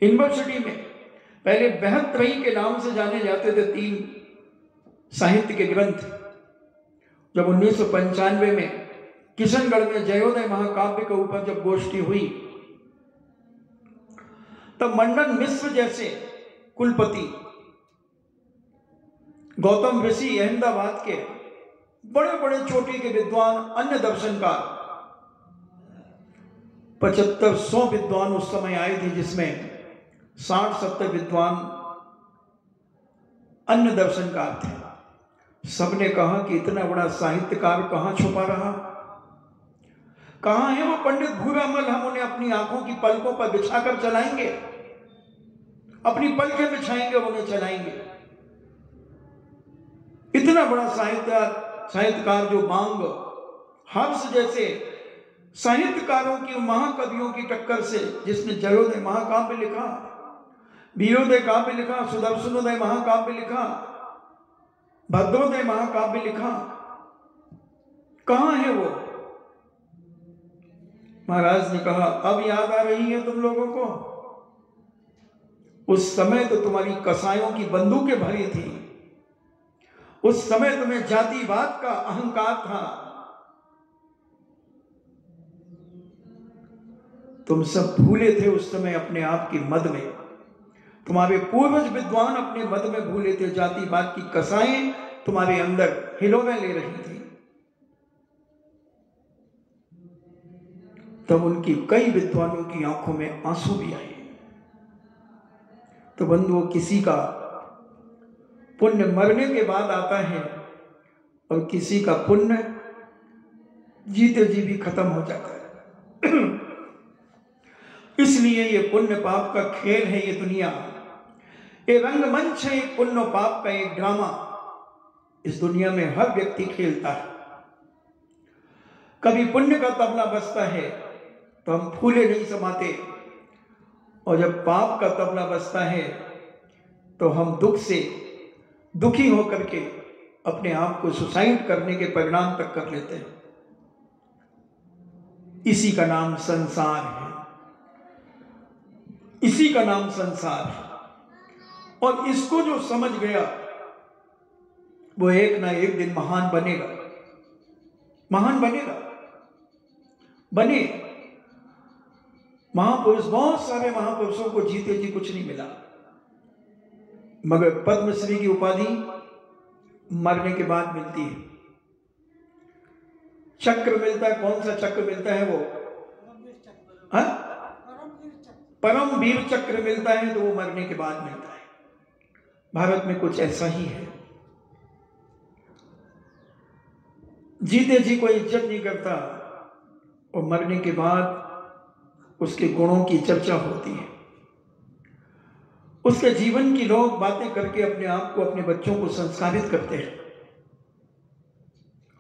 यूनिवर्सिटी में पहले बहत्त्रही के नाम से जाने जाते थे 3 साहित्य के ग्रंथ। जब 1995 में किशनगढ़ में जयोदय महाकाव्य के ऊपर जब गोष्ठी हुई, तब मंडन मिश्र जैसे कुलपति, गौतम ऋषि अहमदाबाद के बड़े बड़े चोटी के विद्वान, अन्य दर्शनकार, 7500 विद्वान उस समय आए थे, जिसमें 60-70 विद्वान अन्य दर्शनकार थे। सबने कहा कि इतना बड़ा साहित्यकार कहां छुपा रहा, कहां है वो पंडित भूरामल, हम उन्हें अपनी आंखों की पलकों पर बिछाकर चलाएंगे, अपनी पलकें बिछाएंगे, उन्हें चलाएंगे। इतना बड़ा साहित्यकार जो बांग, हर्ष जैसे साहित्यकारों की, महाकवियों की टक्कर से, जिसने जयोदय महाकाव्य लिखा, वीरोदय काव्य लिखा, सुदर्शनोदय महाकाव्य लिखा, भद्रोदय महाकाव्य लिखा, कहां है वो? महाराज ने कहा, अब याद आ रही है तुम लोगों को? उस समय तो तुम्हारी कसायों की बंदूकें भरी थी, उस समय तुम्हें जातिवाद का अहंकार था, तुम सब भूले थे उस समय अपने आप की मद में। तुम्हारे पूर्वज विद्वान अपने मद में भूले थे, जातिवाद की कसाएं तुम्हारे अंदर हिलोरें ले रही थी। तब उनकी कई विद्वानों की आंखों में आंसू भी आए। तो बंधुओं, किसी का पुण्य मरने के बाद आता है और किसी का पुण्य जीते जी भी खत्म हो जाता है। इसलिए ये पुण्य पाप का खेल है, ये दुनिया, ये रंगमंच है, एक पुण्य पाप का एक ड्रामा। इस दुनिया में हर व्यक्ति खेलता है। कभी पुण्य का तबला बजता है तो हम फूले नहीं समाते, और जब पाप का तबला बजता है तो हम दुख से दुखी होकर के अपने आप को सुसाइड करने के परिणाम तक कर लेते हैं। इसी का नाम संसार है, इसी का नाम संसार है। और इसको जो समझ गया वो एक ना एक दिन महान बनेगा, महान बनेगा, बने। महापुरुष, बहुत सारे महापुरुषों को जीते जी कुछ नहीं मिला, मगर पद्मश्री की उपाधि मरने के बाद मिलती है। चक्र मिलता है, कौन सा चक्र मिलता है वो? परम वीर चक्र मिलता है, तो वो मरने के बाद मिलता है। भारत में कुछ ऐसा ही है। जीते जी कोई इज्जत नहीं करता, और मरने के बाद उसके गुणों की चर्चा होती है। उसके जीवन की लोग बातें करके अपने आप को, अपने बच्चों को संस्कारित करते हैं।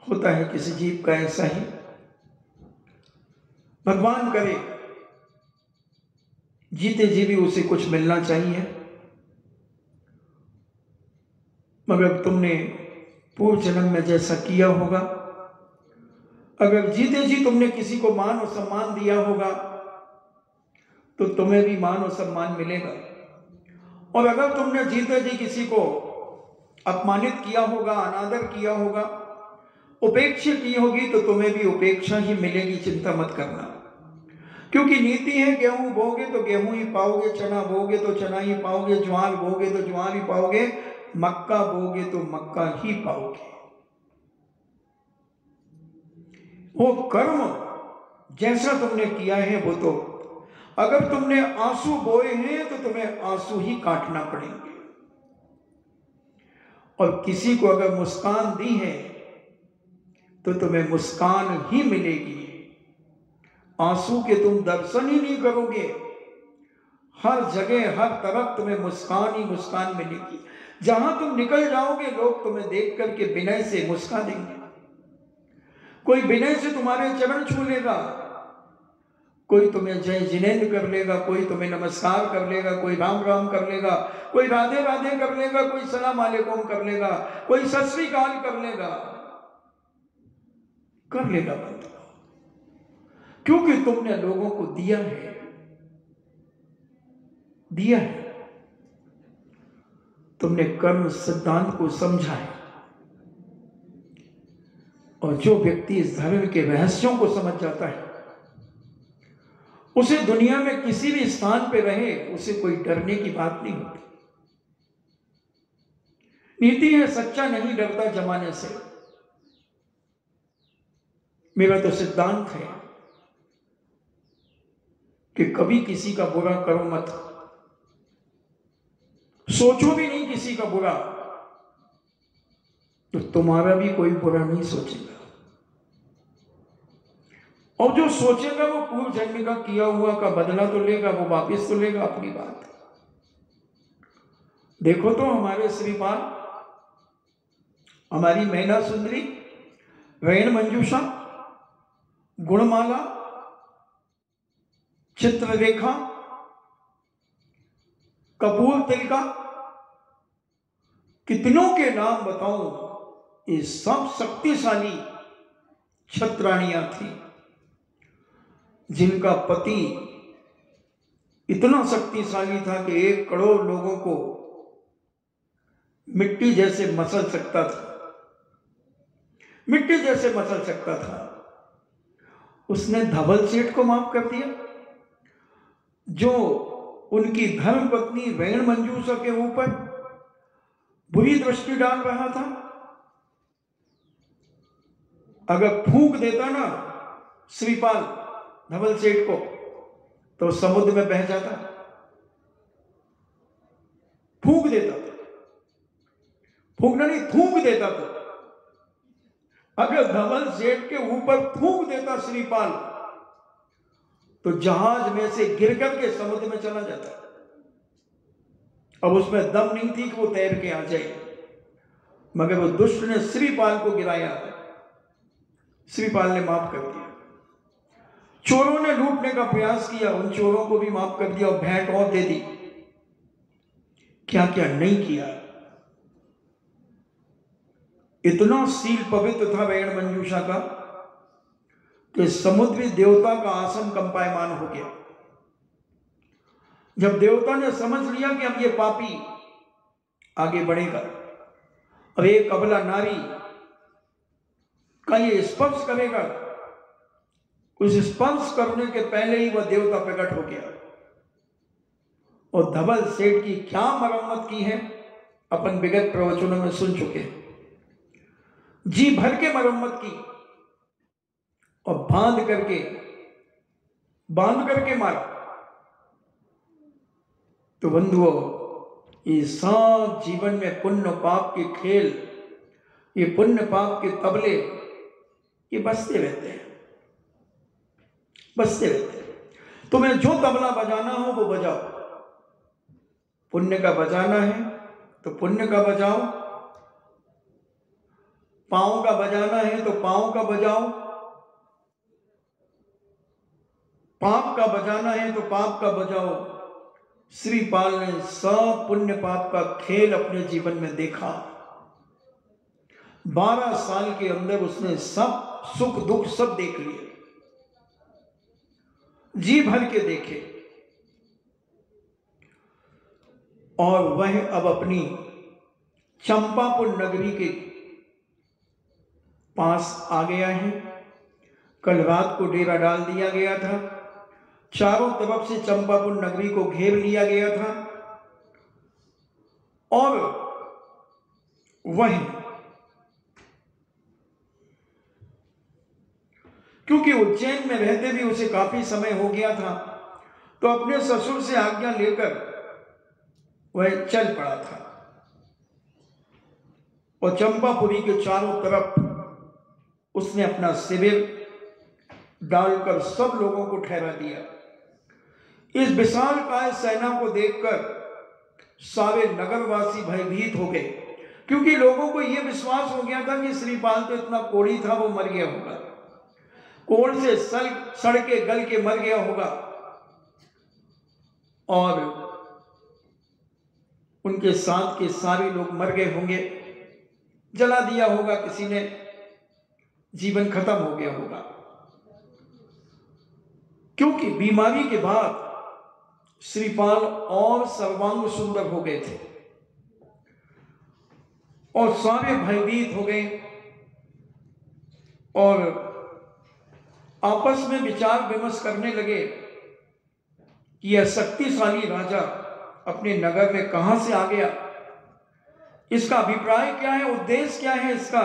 होता है किसी जीव का ऐसा ही। भगवान करे जीते जी भी उसे कुछ मिलना चाहिए, मगर तुमने पूर्व जन्म में जैसा किया होगा, अगर जीते जी तुमने किसी को मान और सम्मान दिया होगा तो तुम्हें भी मान और सम्मान मिलेगा। और अगर तुमने जीते जी किसी को अपमानित किया होगा, अनादर किया होगा, उपेक्षा की होगी तो तुम्हें भी उपेक्षा ही मिलेगी, चिंता मत करना। क्योंकि नीति है गेहूं बोगे तो गेहूं ही पाओगे, चना बोगे तो चना ही पाओगे, ज्वार बोगे तो ज्वार ही पाओगे, मक्का बोगे तो मक्का ही पाओगे। वो कर्म जैसा तुमने किया है वो तो, अगर तुमने आंसू बोए हैं तो तुम्हें आंसू ही काटना पड़ेंगे। और किसी को अगर मुस्कान दी है तो तुम्हें मुस्कान ही मिलेगी। आंसू के तुम दर्शन ही नहीं करोगे, हर जगह हर तरफ तुम्हें मुस्कान ही मुस्कान मिलेगी। जहां तुम निकल जाओगे लोग तुम्हें देख करके विनय से मुस्का देंगे। कोई विनय से तुम्हारे चरण छू लेगा, कोई तुम्हें जय जिनेंद्र कर लेगा, कोई तुम्हें नमस्कार कर लेगा, कोई राम राम कर लेगा, कोई राधे राधे कर लेगा, कोई सलाम अलैकुम कर लेगा, कोई सत श्री अकाल कर लेगा बंधु, क्योंकि तुमने लोगों को दिया है। तुमने कर्म सिद्धांत को समझा है। और जो व्यक्ति इस धर्म के रहस्यों को समझ जाता है उसे दुनिया में किसी भी स्थान पे रहे उसे कोई डरने की बात नहीं होती। नीति है सच्चा नहीं डरता जमाने से। मेरा तो सिद्धांत है कि कभी किसी का बुरा करो मत, सोचो भी नहीं किसी का बुरा, तो तुम्हारा भी कोई बुरा नहीं सोचेगा। और जो सोचेगा वो पूर्व जन्म का किया हुआ का बदला तो लेगा, वो वापिस तो लेगा अपनी बात। देखो तो हमारे श्रीपाल, हमारी मैना सुंदरी, रैन मंजूषा, गुणमाला, चित्ररेखा, कपूर तिलका, कितनों के नाम बताऊं, ये सब शक्तिशाली छत्राणियां थी जिनका पति इतना शक्तिशाली था कि 1 करोड़ लोगों को मिट्टी जैसे मसल सकता था। उसने धवल सेठ को माफ कर दिया जो उनकी धर्म पत्नी रैन मंजूषा के ऊपर बुरी दृष्टि डाल रहा था। अगर फूंक देता ना श्रीपाल धवल सेठ को तो समुद्र में बह जाता। फूंक देता था, फूंकना नहीं, थूक देता था। अगर धवल सेठ के ऊपर थूक देता श्रीपाल तो जहाज में से गिर करके समुद्र में चला जाता। अब उसमें दम नहीं थी कि वो तैर के आ जाए, मगर वो दुष्ट ने श्रीपाल को गिराया, श्रीपाल ने माफ कर दिया। चोरों ने लूटने का प्रयास किया, उन चोरों को भी माफ कर दिया और भेंट और दे दी। क्या क्या नहीं किया। इतना सील पवित्र था रैन मंजूषा का कि समुद्री देवता का आसन कंपायमान हो गया। जब देवता ने समझ लिया कि अब ये पापी आगे बढ़ेगा, अब एक अबला नारी का ये स्पर्श करेगा, उस स्पर्श करने के पहले ही वह देवता प्रकट हो गया। और धवल सेठ की क्या मरम्मत की है अपन विगत प्रवचनों में सुन चुके हैं। जी भर के मरम्मत की और बांध करके मारा। तो बंधुओं, ये सब जीवन में पुण्य पाप के खेल, ये पुण्य पाप के तबले ये बजते रहते हैं। तुम्हें जो तबला बजाना हो वो बजाओ। पुण्य का बजाना है तो पुण्य का बजाओ, पांव का बजाना है तो पांव का बजाओ, पाप का बजाना है तो पाप का बजाओ। श्रीपाल ने सब पुण्य पाप का खेल अपने जीवन में देखा। 12 साल के अंदर उसने सब सुख दुख सब देख लिए, जी भर के देखे, और वह अब अपनी चंपापुर नगरी के पास आ गया है। कल रात को डेरा डाल दिया गया था, चारों तरफ से चंपापुर नगरी को घेर लिया गया था, और वह क्योंकि उज्जैन में रहते भी उसे काफी समय हो गया था, तो अपने ससुर से आज्ञा लेकर वह चल पड़ा था और चंपापुरी के चारों तरफ उसने अपना शिविर डालकर सब लोगों को ठहरा दिया। इस विशालकाय सेना को देखकर सारे नगरवासी भयभीत हो गए, क्योंकि लोगों को यह विश्वास हो गया था कि श्रीपाल तो इतना कोढ़ी था, वो मर गया होगा, कोढ़ से सड़ के गल के मर गया होगा, और उनके साथ के सारे लोग मर गए होंगे, जला दिया होगा किसी ने, जीवन खत्म हो गया होगा। क्योंकि बीमारी के बाद श्रीपाल और सर्वांग सुंदर हो गए थे और सारे भयभीत हो गए और आपस में विचार विमर्श करने लगे कि यह शक्तिशाली राजा अपने नगर में कहां से आ गया, इसका अभिप्राय क्या है, उद्देश्य क्या है इसका,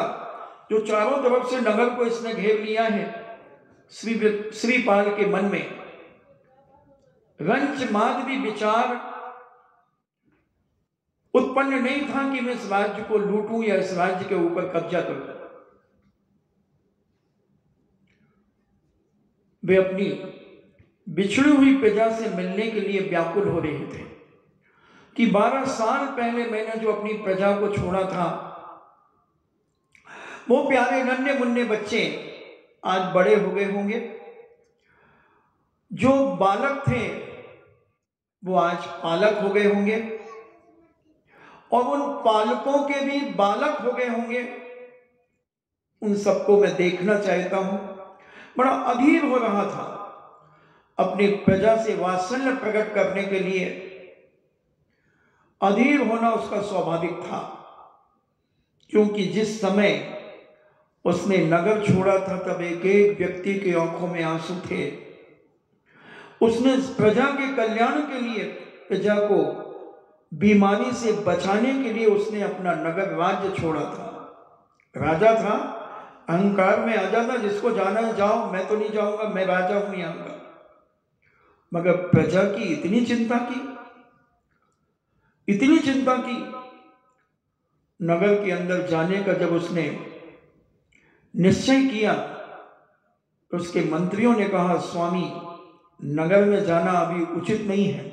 जो चारों तरफ से नगर को इसने घेर लिया है। श्रीपाल के मन में रंच मादवी विचार उत्पन्न नहीं था कि मैं इस राज्य को लूटूं या इस राज्य के ऊपर कब्जा करूं। वे अपनी बिछड़ी हुई प्रजा से मिलने के लिए व्याकुल हो रहे थे कि 12 साल पहले मैंने जो अपनी प्रजा को छोड़ा था, वो प्यारे नन्हे मुन्ने बच्चे आज बड़े हो गए होंगे, जो बालक थे वो आज पालक हो गए होंगे, और उन पालकों के भी बालक हो गए होंगे। उन सबको मैं देखना चाहता हूं। बड़ा अधीर हो रहा था, अपनी प्रजा से वात्सल्य प्रकट करने के लिए अधीर होना उसका स्वाभाविक था, क्योंकि जिस समय उसने नगर छोड़ा था तब एक एक व्यक्ति की आंखों में आंसू थे। उसने प्रजा के कल्याण के लिए, प्रजा को बीमारी से बचाने के लिए उसने अपना नगर राज्य छोड़ा था। राजा था, अहंकार में आ जाता, जिसको जाना है जाओ, मैं तो नहीं जाऊंगा, मैं राजा हूं यहां का। मगर प्रजा की इतनी चिंता की, इतनी चिंता की, नगर के अंदर जाने का जब उसने निश्चय किया, उसके मंत्रियों ने कहा, स्वामी नगर में जाना अभी उचित नहीं है,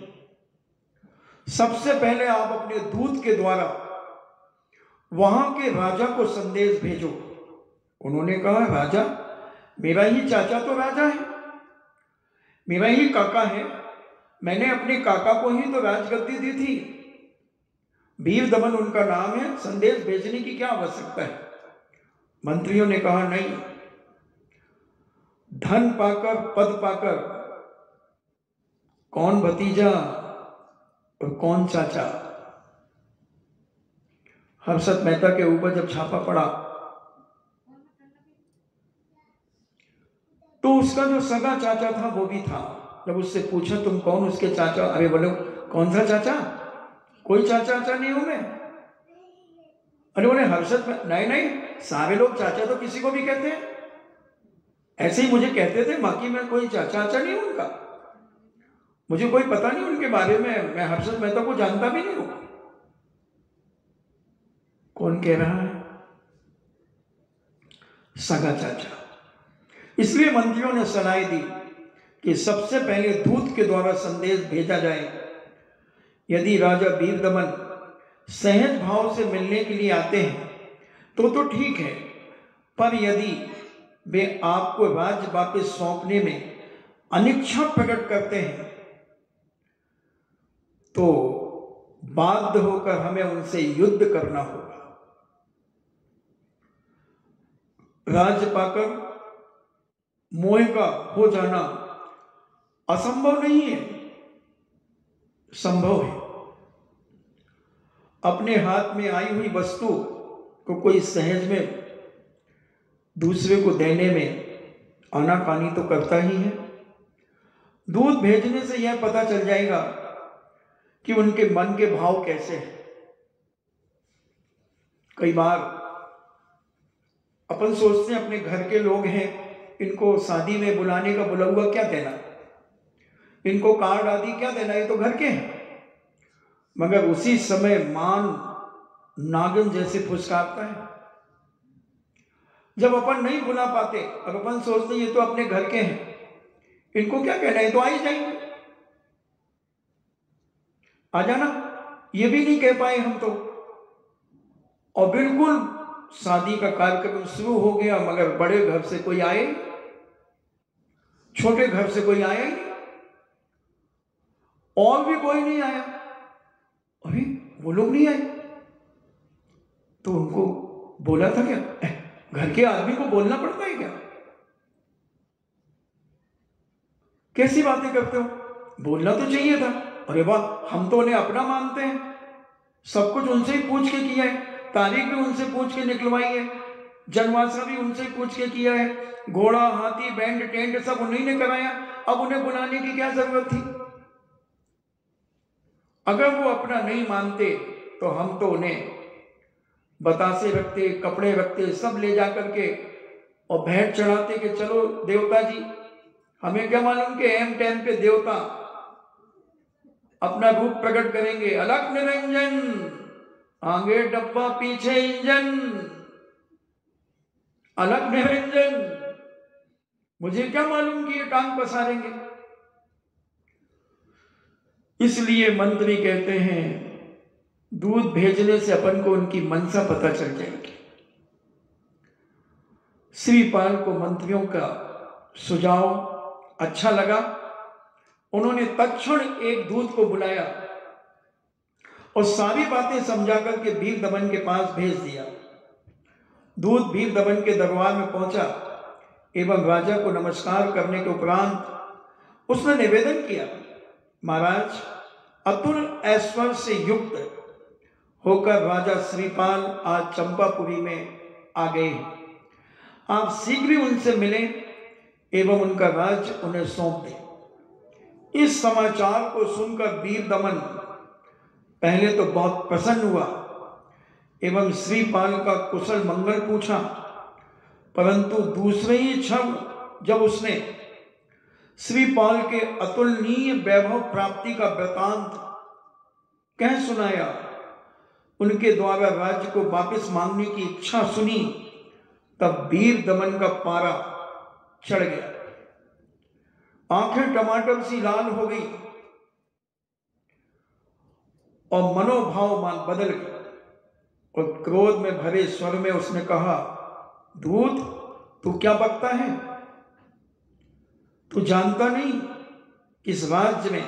सबसे पहले आप अपने दूत के द्वारा वहां के राजा को संदेश भेजो। उन्होंने कहा, राजा, मेरा ही चाचा तो राजा है, मेरा ही काका है, मैंने अपने काका को ही तो राजगद्दी दी थी, वीर दमन उनका नाम है, संदेश भेजने की क्या आवश्यकता है। मंत्रियों ने कहा, नहीं, धन पाकर, पद पाकर कौन भतीजा और कौन चाचा। हर्षद मेहता के ऊपर जब छापा पड़ा तो उसका जो सगा चाचा था वो भी था। जब उससे पूछा, तुम कौन, उसके चाचा, अरे बोलो, कौन सा चाचा, कोई चाचा नहीं हूं मैं। अरे बोले, हर्षद में, नहीं नहीं, सारे लोग चाचा तो किसी को भी कहते हैं, ऐसे ही मुझे कहते थे, बाकी मैं कोई चाचा नहीं हूं उनका, मुझे कोई पता नहीं उनके बारे में, मैं हर्षद मेहता को जानता भी नहीं हूं। कौन कह रहा है? सगा चाचा। इसलिए मंत्रियों ने सलाह दी कि सबसे पहले दूत के द्वारा संदेश भेजा जाए। यदि राजा वीर दमन सहज भाव से मिलने के लिए आते हैं तो ठीक है, पर यदि वे आपको राज्य वापस सौंपने में अनिच्छा प्रकट करते हैं तो बाध्य होकर हमें उनसे युद्ध करना होगा। राज्य पाकर मोह का हो जाना असंभव नहीं है, संभव है। अपने हाथ में आई हुई वस्तु को कोई सहज में दूसरे को देने में आनाकानी तो करता ही है। दूध भेजने से यह पता चल जाएगा कि उनके मन के भाव कैसे हैं। कई बार अपन सोचते हैं अपने घर के लोग हैं, इनको शादी में बुलाने का बुला हुआ क्या देना, इनको कार्ड आदि क्या देना, ये तो घर के हैं। मगर उसी समय मान नागिन जैसे फुसकारता है। जब अपन नहीं बुला पाते, अब अपन सोचते ये तो अपने घर के हैं, इनको क्या कहना, है तो आ ही जाएंगे, आ जाना, ये भी नहीं कह पाए हम तो। और बिल्कुल शादी का कार्यक्रम शुरू हो गया, मगर बड़े घर से कोई आए, छोटे घर से कोई आया ही नहीं, और भी कोई नहीं आया। अरे वो लोग नहीं आए तो उनको बोला था क्या? घर के आदमी को बोलना पड़ता है क्या? कैसी बातें करते हो, बोलना तो चाहिए था। अरे वाह, हम तो उन्हें अपना मानते हैं, सब कुछ उनसे ही पूछ के किया है, तारीख भी उनसे पूछ के निकलवाई है, जनवासा भी उनसे ही पूछ के किया है, घोड़ा हाथी बैंड टेंट सब उन्हीं ने कराया, अब उन्हें बुलाने की क्या जरूरत थी? अगर वो अपना नहीं मानते तो हम तो उन्हें बतासे रखते, कपड़े रखते, सब ले जा करके और भेंट चढ़ाते कि चलो देवता जी, हमें क्या मालूम कि एम टाइम पे देवता अपना रूप प्रकट करेंगे। अलग निरंजन, आगे डब्बा पीछे इंजन, अलग निरंजन, मुझे क्या मालूम कि ये टांग पसारेंगे। इसलिए मंत्री कहते हैं दूध भेजने से अपन को उनकी मनसा पता चल जाएगी। श्रीपाल को मंत्रियों का सुझाव अच्छा लगा। उन्होंने तत्क्षण एक दूत को बुलाया और सारी बातें समझा करके वीर दमन के पास भेज दिया। दूत वीर दमन के दरबार में पहुंचा एवं राजा को नमस्कार करने के उपरांत उसने निवेदन किया, महाराज, अतुल ऐश्वर्य से युक्त होकर राजा श्रीपाल आज चंपापुरी में आ गए। आप शीघ्र ही उनसे मिलें एवं उनका राज्य उन्हें सौंप दें। इस समाचार को सुनकर वीर दमन पहले तो बहुत प्रसन्न हुआ एवं श्रीपाल का कुशल मंगल पूछा, परंतु दूसरे ही क्षण जब उसने श्रीपाल के अतुलनीय वैभव प्राप्ति का वृतांत कह सुनाया, उनके द्वारा राज्य को वापस मांगने की इच्छा सुनी, तब वीर दमन का पारा चढ़ गया। आंखें टमाटर सी लाल हो गई और मनोभाव मान बदल गया और क्रोध में भरे स्वर में उसने कहा, दूत, तू क्या बकता है? तू जानता नहीं इस राज्य में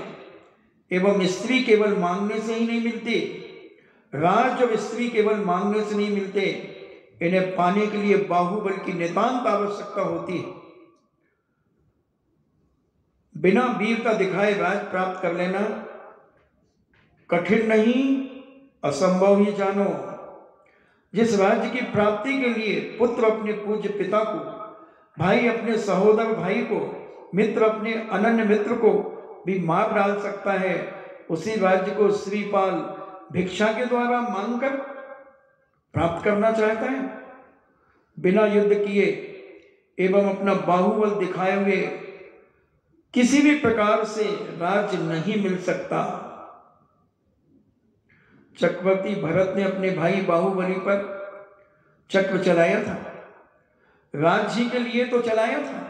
एवं स्त्री केवल मांगने से ही नहीं मिलती, राज और स्त्री केवल मांगने से नहीं मिलते, इन्हें पाने के लिए बाहुबल की नितांत आवश्यकता होती है। बिना वीरता दिखाए राज प्राप्त कर लेना कठिन नहीं, असंभव ही जानो। जिस राज्य की प्राप्ति के लिए पुत्र अपने पूज्य पिता को, भाई अपने सहोदर भाई को, मित्र अपने अनन्य मित्र को भी मार डाल सकता है, उसी राज्य को श्रीपाल भिक्षा के द्वारा मांगकर प्राप्त करना चाहता है। बिना युद्ध किए एवं अपना बाहुबल दिखाए हुए किसी भी प्रकार से राज्य नहीं मिल सकता। चक्रवर्ती भरत ने अपने भाई बाहुबली पर चक्र चलाया था, राज्य के लिए तो चलाया था।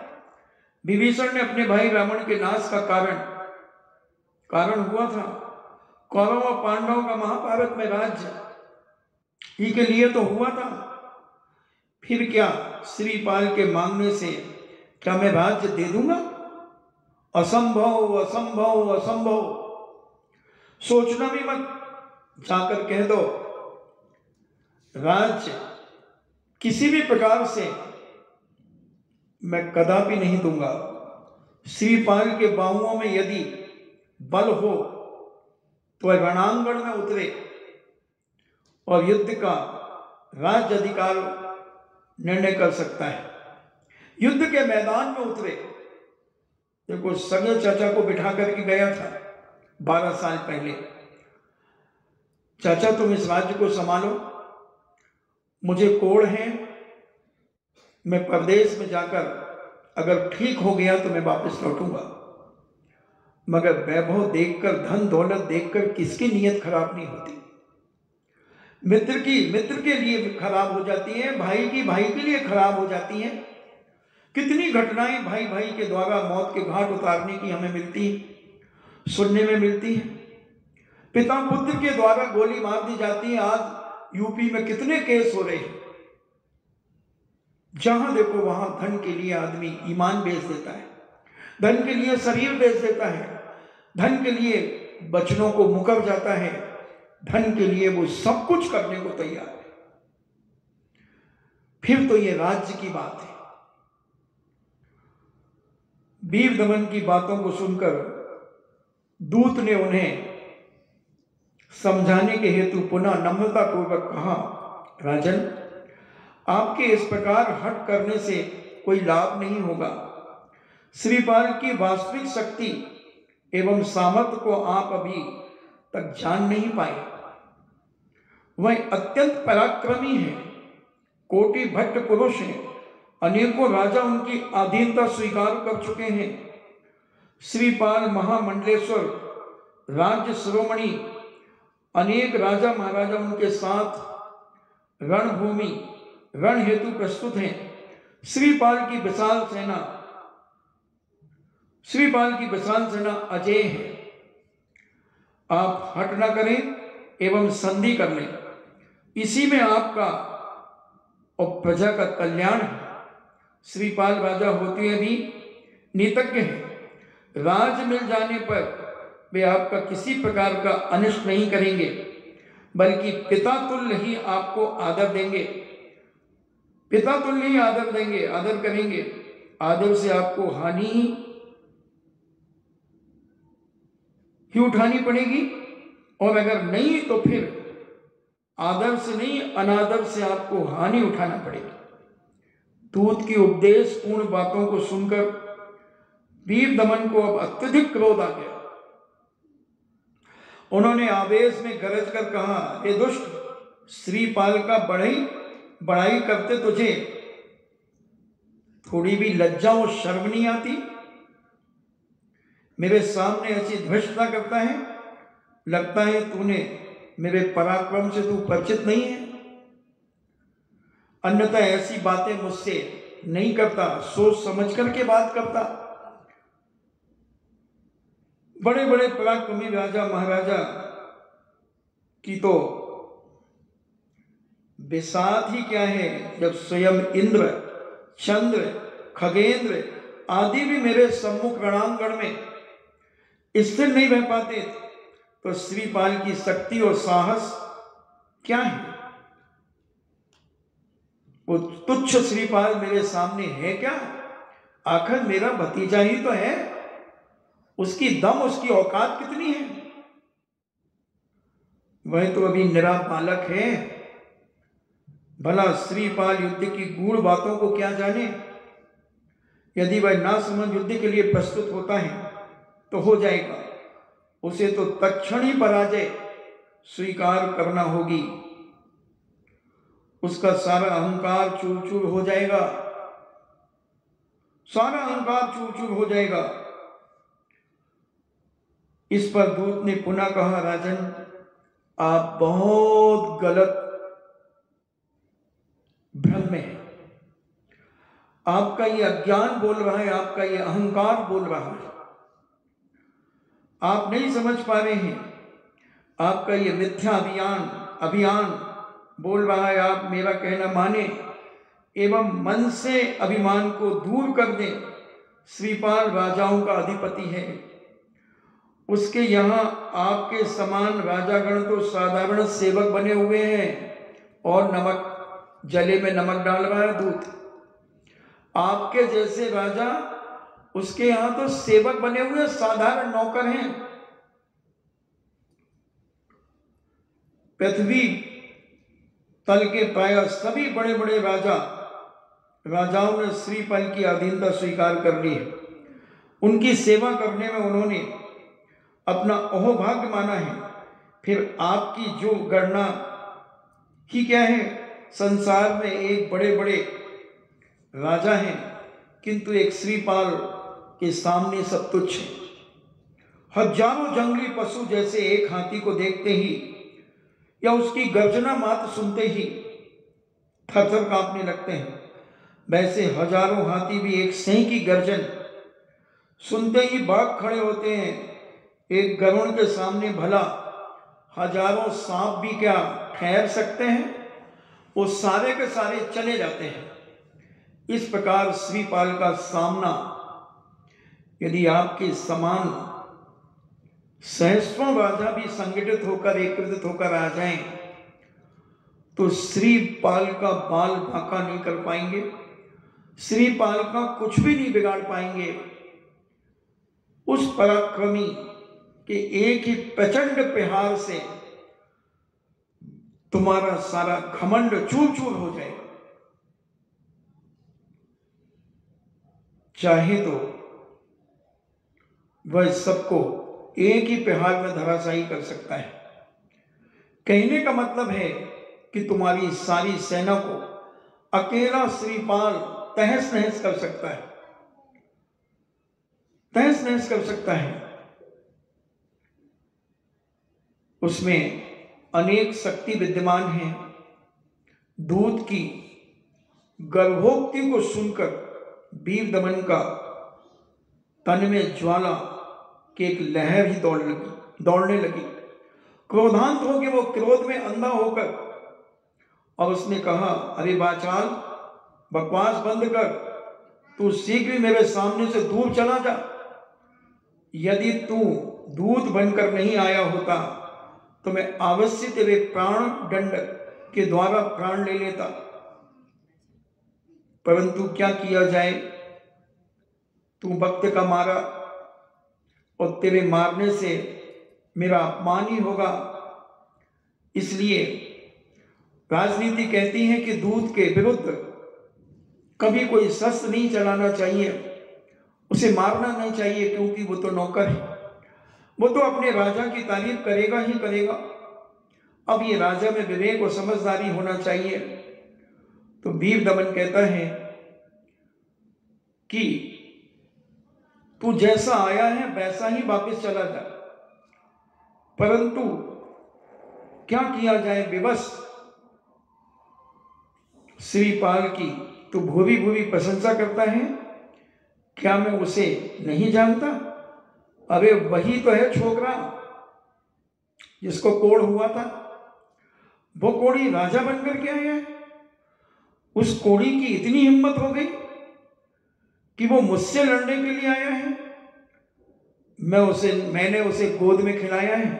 विभीषण ने अपने भाई रावण के नाश का कारण हुआ था। कौरव और पांडवों का महाभारत में राज्य ही के लिए तो हुआ था। फिर क्या श्रीपाल के मांगने से क्या मैं राज्य दे दूंगा? असंभव असंभव असंभव। सोचना भी मत, जाकर कह दो राज्य किसी भी प्रकार से मैं कदापि नहीं दूंगा। श्रीपाल के बाहुओं में यदि बल हो तो रणांगण में उतरे और युद्ध का राज्य अधिकार निर्णय कर सकता है। युद्ध के मैदान में उतरे। देखो सगे चाचा को बिठा करके गया था 12 साल पहले, चाचा तुम इस राज्य को संभालो, मुझे कोढ़ है, मैं परदेश में जाकर अगर ठीक हो गया तो मैं वापस लौटूंगा। मगर वैभव देखकर, धन दौलत देखकर किसकी नीयत खराब नहीं होती। मित्र के लिए खराब हो जाती है, भाई की भाई के लिए खराब हो जाती है। कितनी घटनाएं भाई भाई के द्वारा मौत के घाट उतारने की हमें मिलती है, सुनने में मिलती है। पिता पुत्र के द्वारा गोली मार दी जाती है। आज यूपी में कितने केस हो रहे हैं, जहां देखो वहां धन के लिए आदमी ईमान बेच देता है, धन के लिए शरीर बेच देता है, धन के लिए बचनों को मुकर जाता है, धन के लिए वो सब कुछ करने को तैयार है। फिर तो ये राज्य की बात है। वीर दमन की बातों को सुनकर दूत ने उन्हें समझाने के हेतु पुनः नम्रता पूर्वक कहा, राजन आपके इस प्रकार हट करने से कोई लाभ नहीं होगा। श्रीपाल की वास्तविक शक्ति एवं सामर्थ्य को आप अभी तक जान नहीं पाए। वह अत्यंत पराक्रमी है, कोटि भट्ट पुरुष है, अनेकों राजा उनकी अधीनता स्वीकार कर चुके हैं। श्रीपाल महामंडलेश्वर, राज्य शिरोमणि, अनेक राजा महाराजा उनके साथ रणभूमि रण हेतु प्रस्तुत हैं। श्रीपाल की विशाल सेना अजय है। आप हट न करें एवं संधि कर लें, इसी में आपका और प्रजा का कल्याण है। श्रीपाल राजा होते हुए भी नीतज्ञ हैं। राज मिल जाने पर वे आपका किसी प्रकार का अनिष्ट नहीं करेंगे, बल्कि पिता तुल्य ही आपको आदर देंगे, पिता तुल्य ही आदर देंगे, आदर करेंगे। आदर से आपको हानि ही उठानी पड़ेगी, और अगर नहीं तो फिर आदर से नहीं अनादर से आपको हानि उठाना पड़ेगी। दूत की उपदेश पूर्ण बातों को सुनकर वीर दमन को अब अत्यधिक क्रोध आ गया। उन्होंने आवेश में गरज कर कहा, हे दुष्ट, श्रीपाल का बड़ाई करते तुझे थोड़ी भी लज्जा और शर्म नहीं आती? मेरे सामने ऐसी धृष्टता करता है, लगता है तूने मेरे पराक्रम से तू परिचित नहीं है। अन्यथा ऐसी बातें मुझसे नहीं करता, सोच समझ करके बात करता। बड़े बड़े पराक्रमी राजा महाराजा की तो बिसात ही क्या है, जब स्वयं इंद्र, चंद्र, खगेंद्र आदि भी मेरे सम्मुख रणांगण में स्थिर नहीं रह पाते, तो श्रीपाल की शक्ति और साहस क्या है? वो तुच्छ श्रीपाल मेरे सामने है क्या? आखिर मेरा भतीजा ही तो है, उसकी दम, उसकी औकात कितनी है? वह तो अभी निरा बालक है। भला श्रीपाल युद्ध की गूढ़ बातों को क्या जाने? यदि वह ना समझ युद्ध के लिए प्रस्तुत होता है तो हो जाएगा, उसे तो तत्क्षण ही पराजय स्वीकार करना होगी। उसका सारा अहंकार चूर चूर हो जाएगा, सारा अहंकार चूर चूर हो जाएगा। इस पर दूत ने पुनः कहा, राजन आप बहुत गलत भ्रम में है। आपका ये अज्ञान बोल रहा है, आपका ये अहंकार बोल रहा है। आप नहीं समझ पा रहे हैं, आपका ये मिथ्या अभियान बोल रहा है। आप मेरा कहना माने एवं मन से अभिमान को दूर कर दें, श्रीपाल राजाओं का अधिपति है, उसके यहाँ आपके समान राजागण तो साधारण सेवक बने हुए हैं और नमक जले में नमक डाल रहा है दूत। आपके जैसे राजा उसके यहाँ तो सेवक बने हुए साधारण नौकर हैं। पृथ्वी तल के प्राय सभी बड़े बड़े राजाओं ने श्रीपाल की अधीनता स्वीकार कर ली है। उनकी सेवा करने में उन्होंने अपना अहोभाग्य माना है। फिर आपकी जो गणना ही क्या है, संसार में एक बड़े बड़े राजा हैं किंतु एक श्रीपाल के सामने सब तुच्छ है। हजारों जंगली पशु जैसे एक हाथी को देखते ही या उसकी गर्जना मात्र सुनते ही थरथर कांपने लगते हैं, वैसे हजारों हाथी भी एक सिंह की गर्जन सुनते ही भाग खड़े होते हैं। एक गरुड़ के सामने भला हजारों सांप भी क्या ठहर सकते हैं, वो सारे के सारे चले जाते हैं। इस प्रकार श्रीपाल का सामना यदि आपके समान सहस्रों राजा भी संगठित होकर एकत्रित होकर आ जाएं तो श्रीपाल का बाल बांका नहीं कर पाएंगे, श्रीपाल का कुछ भी नहीं बिगाड़ पाएंगे। उस पराक्रमी के एक ही प्रचंड प्रहार से तुम्हारा सारा घमंड चूर चूर हो जाएगा। चाहे तो वह सबको एक ही प्रहार में धराशायी कर सकता है। कहने का मतलब है कि तुम्हारी सारी सेना को अकेला श्रीपाल तहस नहस कर सकता है, तहस नहस कर सकता है। उसमें अनेक शक्ति विद्यमान है। दूत की गर्भोक्ति को सुनकर वीर दमन का तन में ज्वाला की एक लहर ही दौड़ने लगी। क्रोधांत हो गया वो, क्रोध में अंधा होकर, और उसने कहा, अरे बाचाल, बकवास बंद कर, तू शीघ्र ही मेरे सामने से दूर चला जा। यदि तू दूत बनकर नहीं आया होता तो मैं अवश्य तेरे प्राण दंड के द्वारा प्राण ले लेता, परंतु क्या किया जाए, तू वक्त का मारा और तेरे मारने से मेरा अपमान ही होगा। इसलिए राजनीति कहती है कि दूत के विरुद्ध कभी कोई शस्त्र नहीं चलाना चाहिए, उसे मारना नहीं चाहिए, क्योंकि वो तो नौकर है, वो तो अपने राजा की तारीफ करेगा ही करेगा। अब ये राजा में विवेक और समझदारी होना चाहिए। तो वीर दमन कहता है कि तू जैसा आया है वैसा ही वापस चला जा, परंतु क्या किया जाए विवश श्रीपाल की तो भूरी भूरी प्रशंसा करता है। क्या मैं उसे नहीं जानता? अरे वही तो है छोकरा जिसको कोढ़ हुआ था, वो कोढ़ी राजा बनकर के आया है। उस कोढ़ी की इतनी हिम्मत हो गई कि वो मुझसे लड़ने के लिए आया है। मैंने उसे गोद में खिलाया है,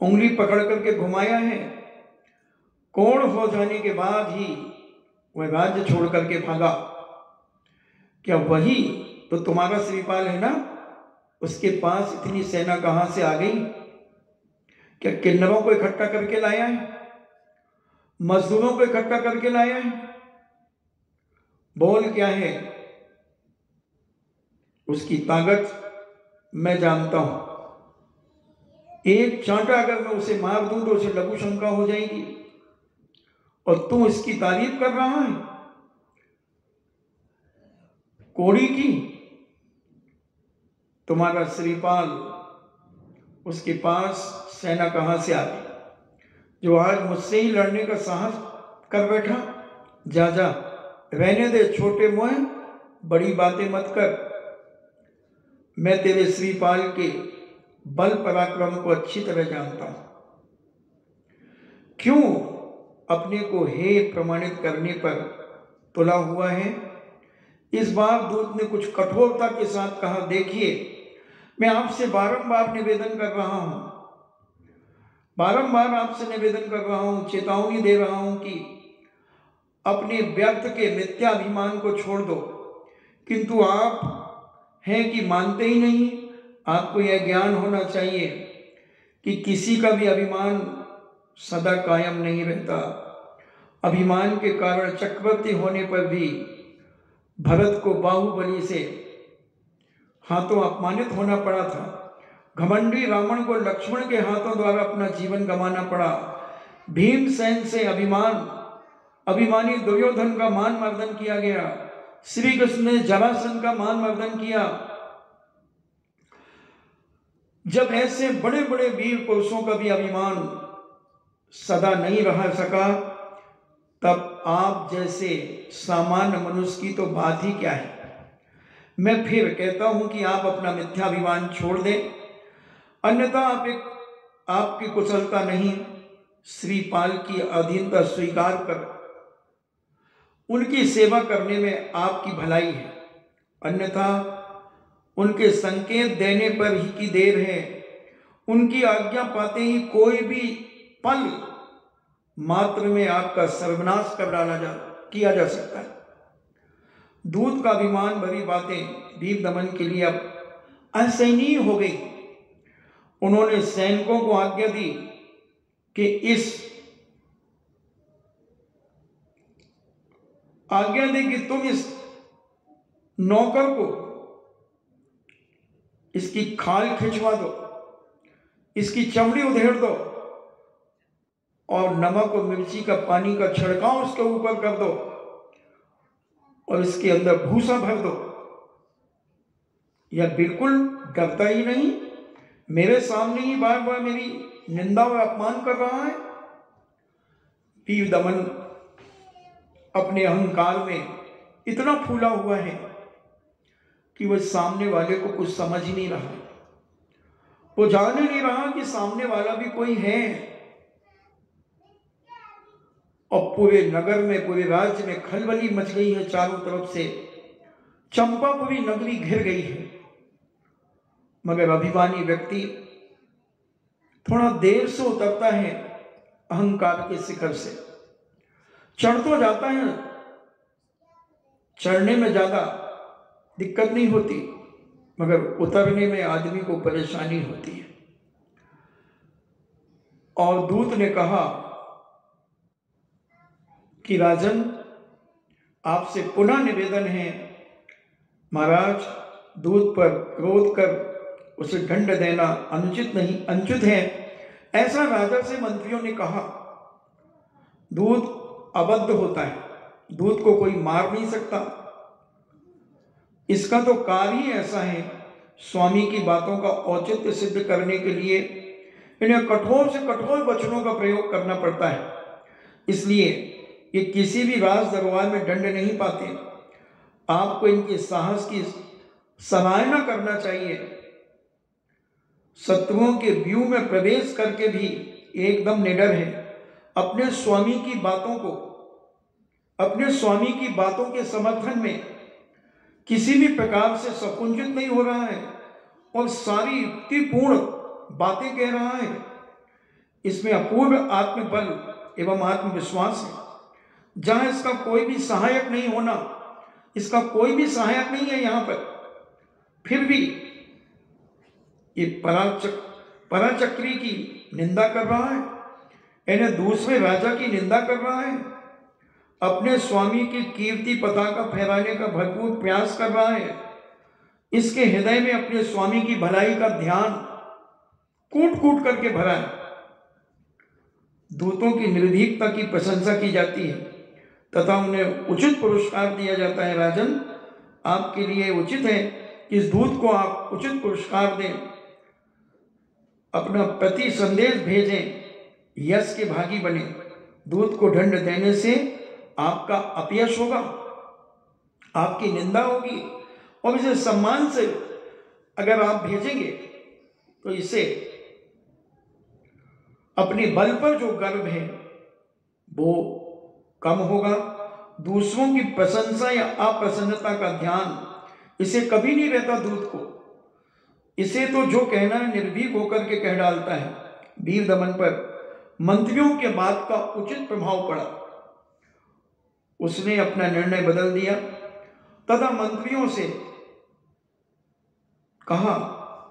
उंगली पकड़ करके घुमाया है। कोढ़ हो जाने के बाद ही वह राज्य छोड़ करके भागा। क्या वही तो तुम्हारा श्रीपाल है ना? उसके पास इतनी सेना कहां से आ गई? क्या किन्नरों को इकट्ठा करके लाया है? मजदूरों को इकट्ठा करके लाया है? बोल क्या है? उसकी ताकत मैं जानता हूं। एक चांटा अगर मैं उसे मार दूं तो उसे लघु शंका हो जाएगी, और तू इसकी तारीफ कर रहा है कोढ़ी की? तुम्हारा श्रीपाल, उसके पास सेना कहां से आ गई जो आज मुझसे ही लड़ने का साहस कर बैठा? जा जा, रहने दे छोटे मोह, बड़ी बातें मत कर। मैं तेरे श्रीपाल के बल पराक्रम को अच्छी तरह जानता हूं। क्यों अपने को हे प्रमाणित करने पर तुला हुआ है? इस बार दूत ने कुछ कठोरता के साथ कहा, देखिए मैं आपसे बारंबार निवेदन कर रहा हूं, बारंबार आपसे निवेदन कर रहा हूं, चेतावनी दे रहा हूं कि अपने व्यर्थ के मिथ्याभिमान को छोड़ दो, किंतु आप हैं कि मानते ही नहीं। आपको यह ज्ञान होना चाहिए कि किसी का भी अभिमान सदा कायम नहीं रहता। अभिमान के कारण चक्रवर्ती होने पर भी भरत को बाहुबली से हाथों अपमानित होना पड़ा था। घमंडी रावण को लक्ष्मण के हाथों द्वारा अपना जीवन गंवाना पड़ा। भीमसेन से अभिमानी दुर्योधन का मान मर्दन किया गया। श्री कृष्ण ने जरासंध का मान मर्दन किया। जब ऐसे बड़े बड़े वीर पुरुषों का भी अभिमान सदा नहीं रह सका, तब आप जैसे सामान्य मनुष्य की तो बात ही क्या है। मैं फिर कहता हूं कि आप अपना मिथ्याभिमान छोड़ दें, अन्यथा आपकी कुशलता नहीं, श्रीपाल की अधीनता स्वीकार कर उनकी सेवा करने में आपकी भलाई है, अन्यथा उनके संकेत देने पर ही की देर है। उनकी आज्ञा पाते ही कोई भी पल मात्र में आपका सर्वनाश किया जा सकता है। दूत का अभिमान भरी बातें वीर दमन के लिए अब असहनीय हो गई। उन्होंने सैनिकों को आज्ञा दी कि तुम इस नौकर को इसकी खाल खिंचवा दो, इसकी चमड़ी उधेड़ दो और नमक और मिर्ची का पानी का छिड़काव उसके ऊपर कर दो और इसके अंदर भूसा भर दो। यह बिल्कुल डरता ही नहीं, मेरे सामने ही बार बार मेरी निंदा और अपमान कर रहा है। वीर दमन अपने अहंकार में इतना फूला हुआ है कि वह सामने वाले को कुछ समझ ही नहीं रहा। वो जान ही नहीं रहा कि सामने वाला भी कोई है। और पूरे नगर में, पूरे राज्य में खलबली मच गई है। चारों तरफ से चंपापुरी नगरी घिर गई है। मगर अभिमानी व्यक्ति थोड़ा देर से उतरता है अहंकार के शिखर से। चढ़ तो जाता है, चढ़ने में ज्यादा दिक्कत नहीं होती, मगर उतरने में आदमी को परेशानी होती है। और दूत ने कहा कि राजन, आपसे पुनः निवेदन है, महाराज, दूत पर क्रोध कर उसे दंड देना अनुचित है। ऐसा राजा से मंत्रियों ने कहा। दूत अबद्ध होता है, दूत को कोई मार नहीं सकता। इसका तो कार्य ही ऐसा है। स्वामी की बातों का औचित्य सिद्ध करने के लिए इन्हें कठोर से कठोर वचनों का प्रयोग करना पड़ता है। इसलिए ये किसी भी राज दरबार में दंड नहीं पाते। आपको इनके साहस की सराहना करना चाहिए। शत्रुओं के व्यू में प्रवेश करके भी एकदम निडर है। अपने स्वामी की बातों के समर्थन में किसी भी प्रकार से संकुचित नहीं हो रहा है और सारी युक्तिपूर्ण बातें कह रहा है। इसमें अपूर्व आत्मबल एवं आत्मविश्वास है। जहां इसका कोई भी सहायक नहीं होना, इसका कोई भी सहायक नहीं है यहां पर, फिर भी ये पराचक्री की निंदा कर रहा है, इन्हें दूसरे राजा की निंदा कर रहा है, अपने स्वामी की कीर्ति पताका फहराने का भरपूर प्रयास कर रहा है। इसके हृदय में अपने स्वामी की भलाई का ध्यान कूट कूट करके भरा है। दूतों की निर्भीकता की प्रशंसा की जाती है तथा उन्हें उचित पुरस्कार दिया जाता है। राजन, आपके लिए उचित है कि इस दूत को आप उचित पुरस्कार दें, अपना प्रति संदेश भेजें, यश के भागी बने। दूत को दंड देने से आपका अपयश होगा, आपकी निंदा होगी, और इसे सम्मान से अगर आप भेजेंगे तो इसे अपने बल पर जो गर्व है वो कम होगा दूसरों की प्रशंसा या अप्रसन्नता का ध्यान इसे कभी नहीं रहता दूत को। इसे तो जो कहना है निर्भीक होकर के कह डालता है। वीर दमन पर मंत्रियों के बात का उचित प्रभाव पड़ा। उसने अपना निर्णय बदल दिया तथा मंत्रियों से कहा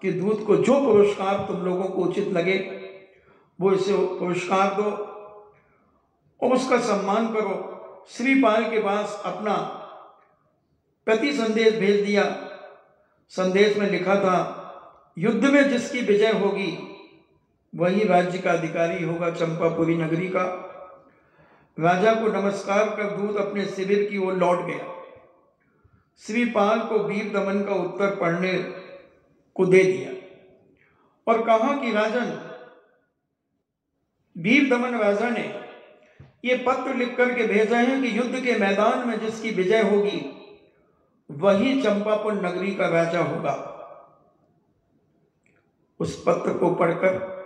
कि दूत को जो पुरस्कार तुम लोगों को उचित लगे वो इसे पुरस्कार दो और उसका सम्मान करो। श्रीपाल के पास अपना प्रति संदेश भेज दिया। संदेश में लिखा था, युद्ध में जिसकी विजय होगी वही राज्य का अधिकारी होगा चंपापुरी नगरी का। राजा को नमस्कार कर दूत अपने शिविर की ओर लौट गया। श्रीपाल को वीर दमन का उत्तर पढ़ने को दे दिया और कहा कि राजन, वीर दमन राजा ने ये पत्र लिख करके भेजा है कि युद्ध के मैदान में जिसकी विजय होगी वही चंपापुर नगरी का राजा होगा। उस पत्र को पढ़कर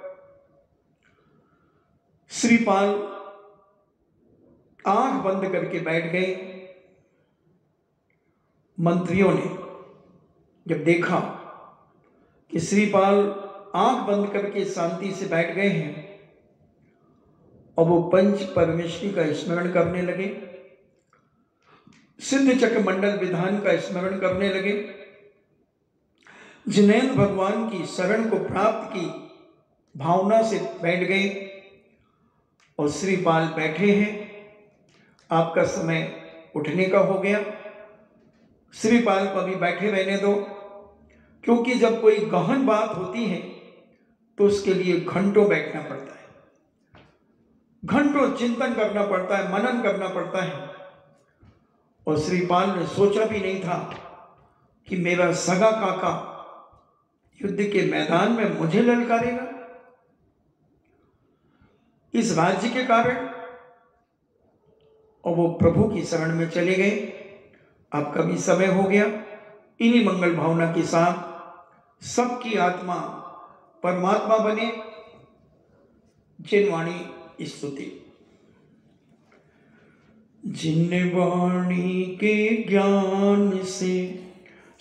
श्रीपाल आंख बंद करके बैठ गए। मंत्रियों ने जब देखा कि श्रीपाल आंख बंद करके शांति से बैठ गए हैं और वो पंच परमेश्वरी का स्मरण करने लगे, सिद्ध चक्र मंडल विधान का स्मरण करने लगे, जिनेन्द्र भगवान की शरण को प्राप्त की भावना से बैठ गए और श्रीपाल बैठे हैं। आपका समय उठने का हो गया। श्रीपाल को अभी बैठे रहने दो, क्योंकि जब कोई गहन बात होती है तो उसके लिए घंटों बैठना पड़ता है, घंटों चिंतन करना पड़ता है, मनन करना पड़ता है। और श्रीपाल ने सोचा भी नहीं था कि मेरा सगा काका युद्ध के मैदान में मुझे ललकारेगा इस राज्य के कारण। और वो प्रभु की शरण में चले गए। आपका भी समय हो गया। इन्हीं मंगल भावना के साथ सबकी आत्मा परमात्मा बने। जिन वाणी स्तुति। जिन वाणी के ज्ञान से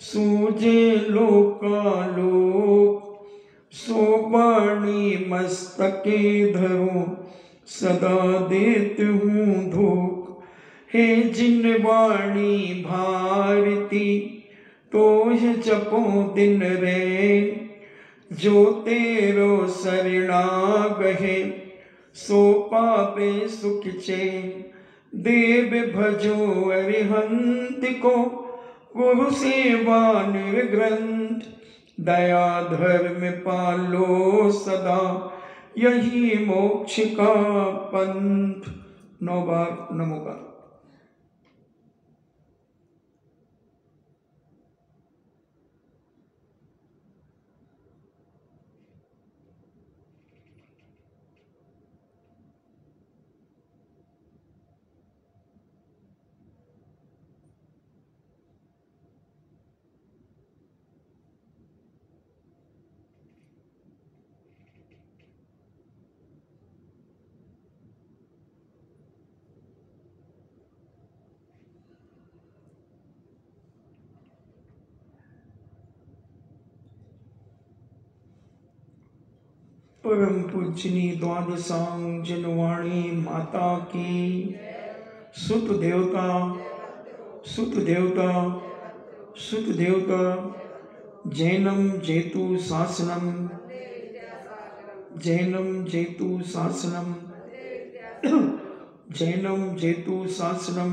सूझे लोकालोक, सो वाणी मस्तके धरो सदा देती हूँ धूप। हे जिन वाणी भारती तो है जपो दिन रे, जो तेरो शरणा गहे सो पापे सुख चैन। देव भजो अरिहंत को गुरु सेवा निर्ग्रंथ, दया धर्म पालो सदा यही मोक्ष का पंथ। 9 बार नमोकार। परम पूजनी द्वादशांग जनवाणी माता की। सुत देवता सुत देवता सुत देवता। जैनम जेतु शासनम जैनम जेतु शासनम जैनम जेतु शासनम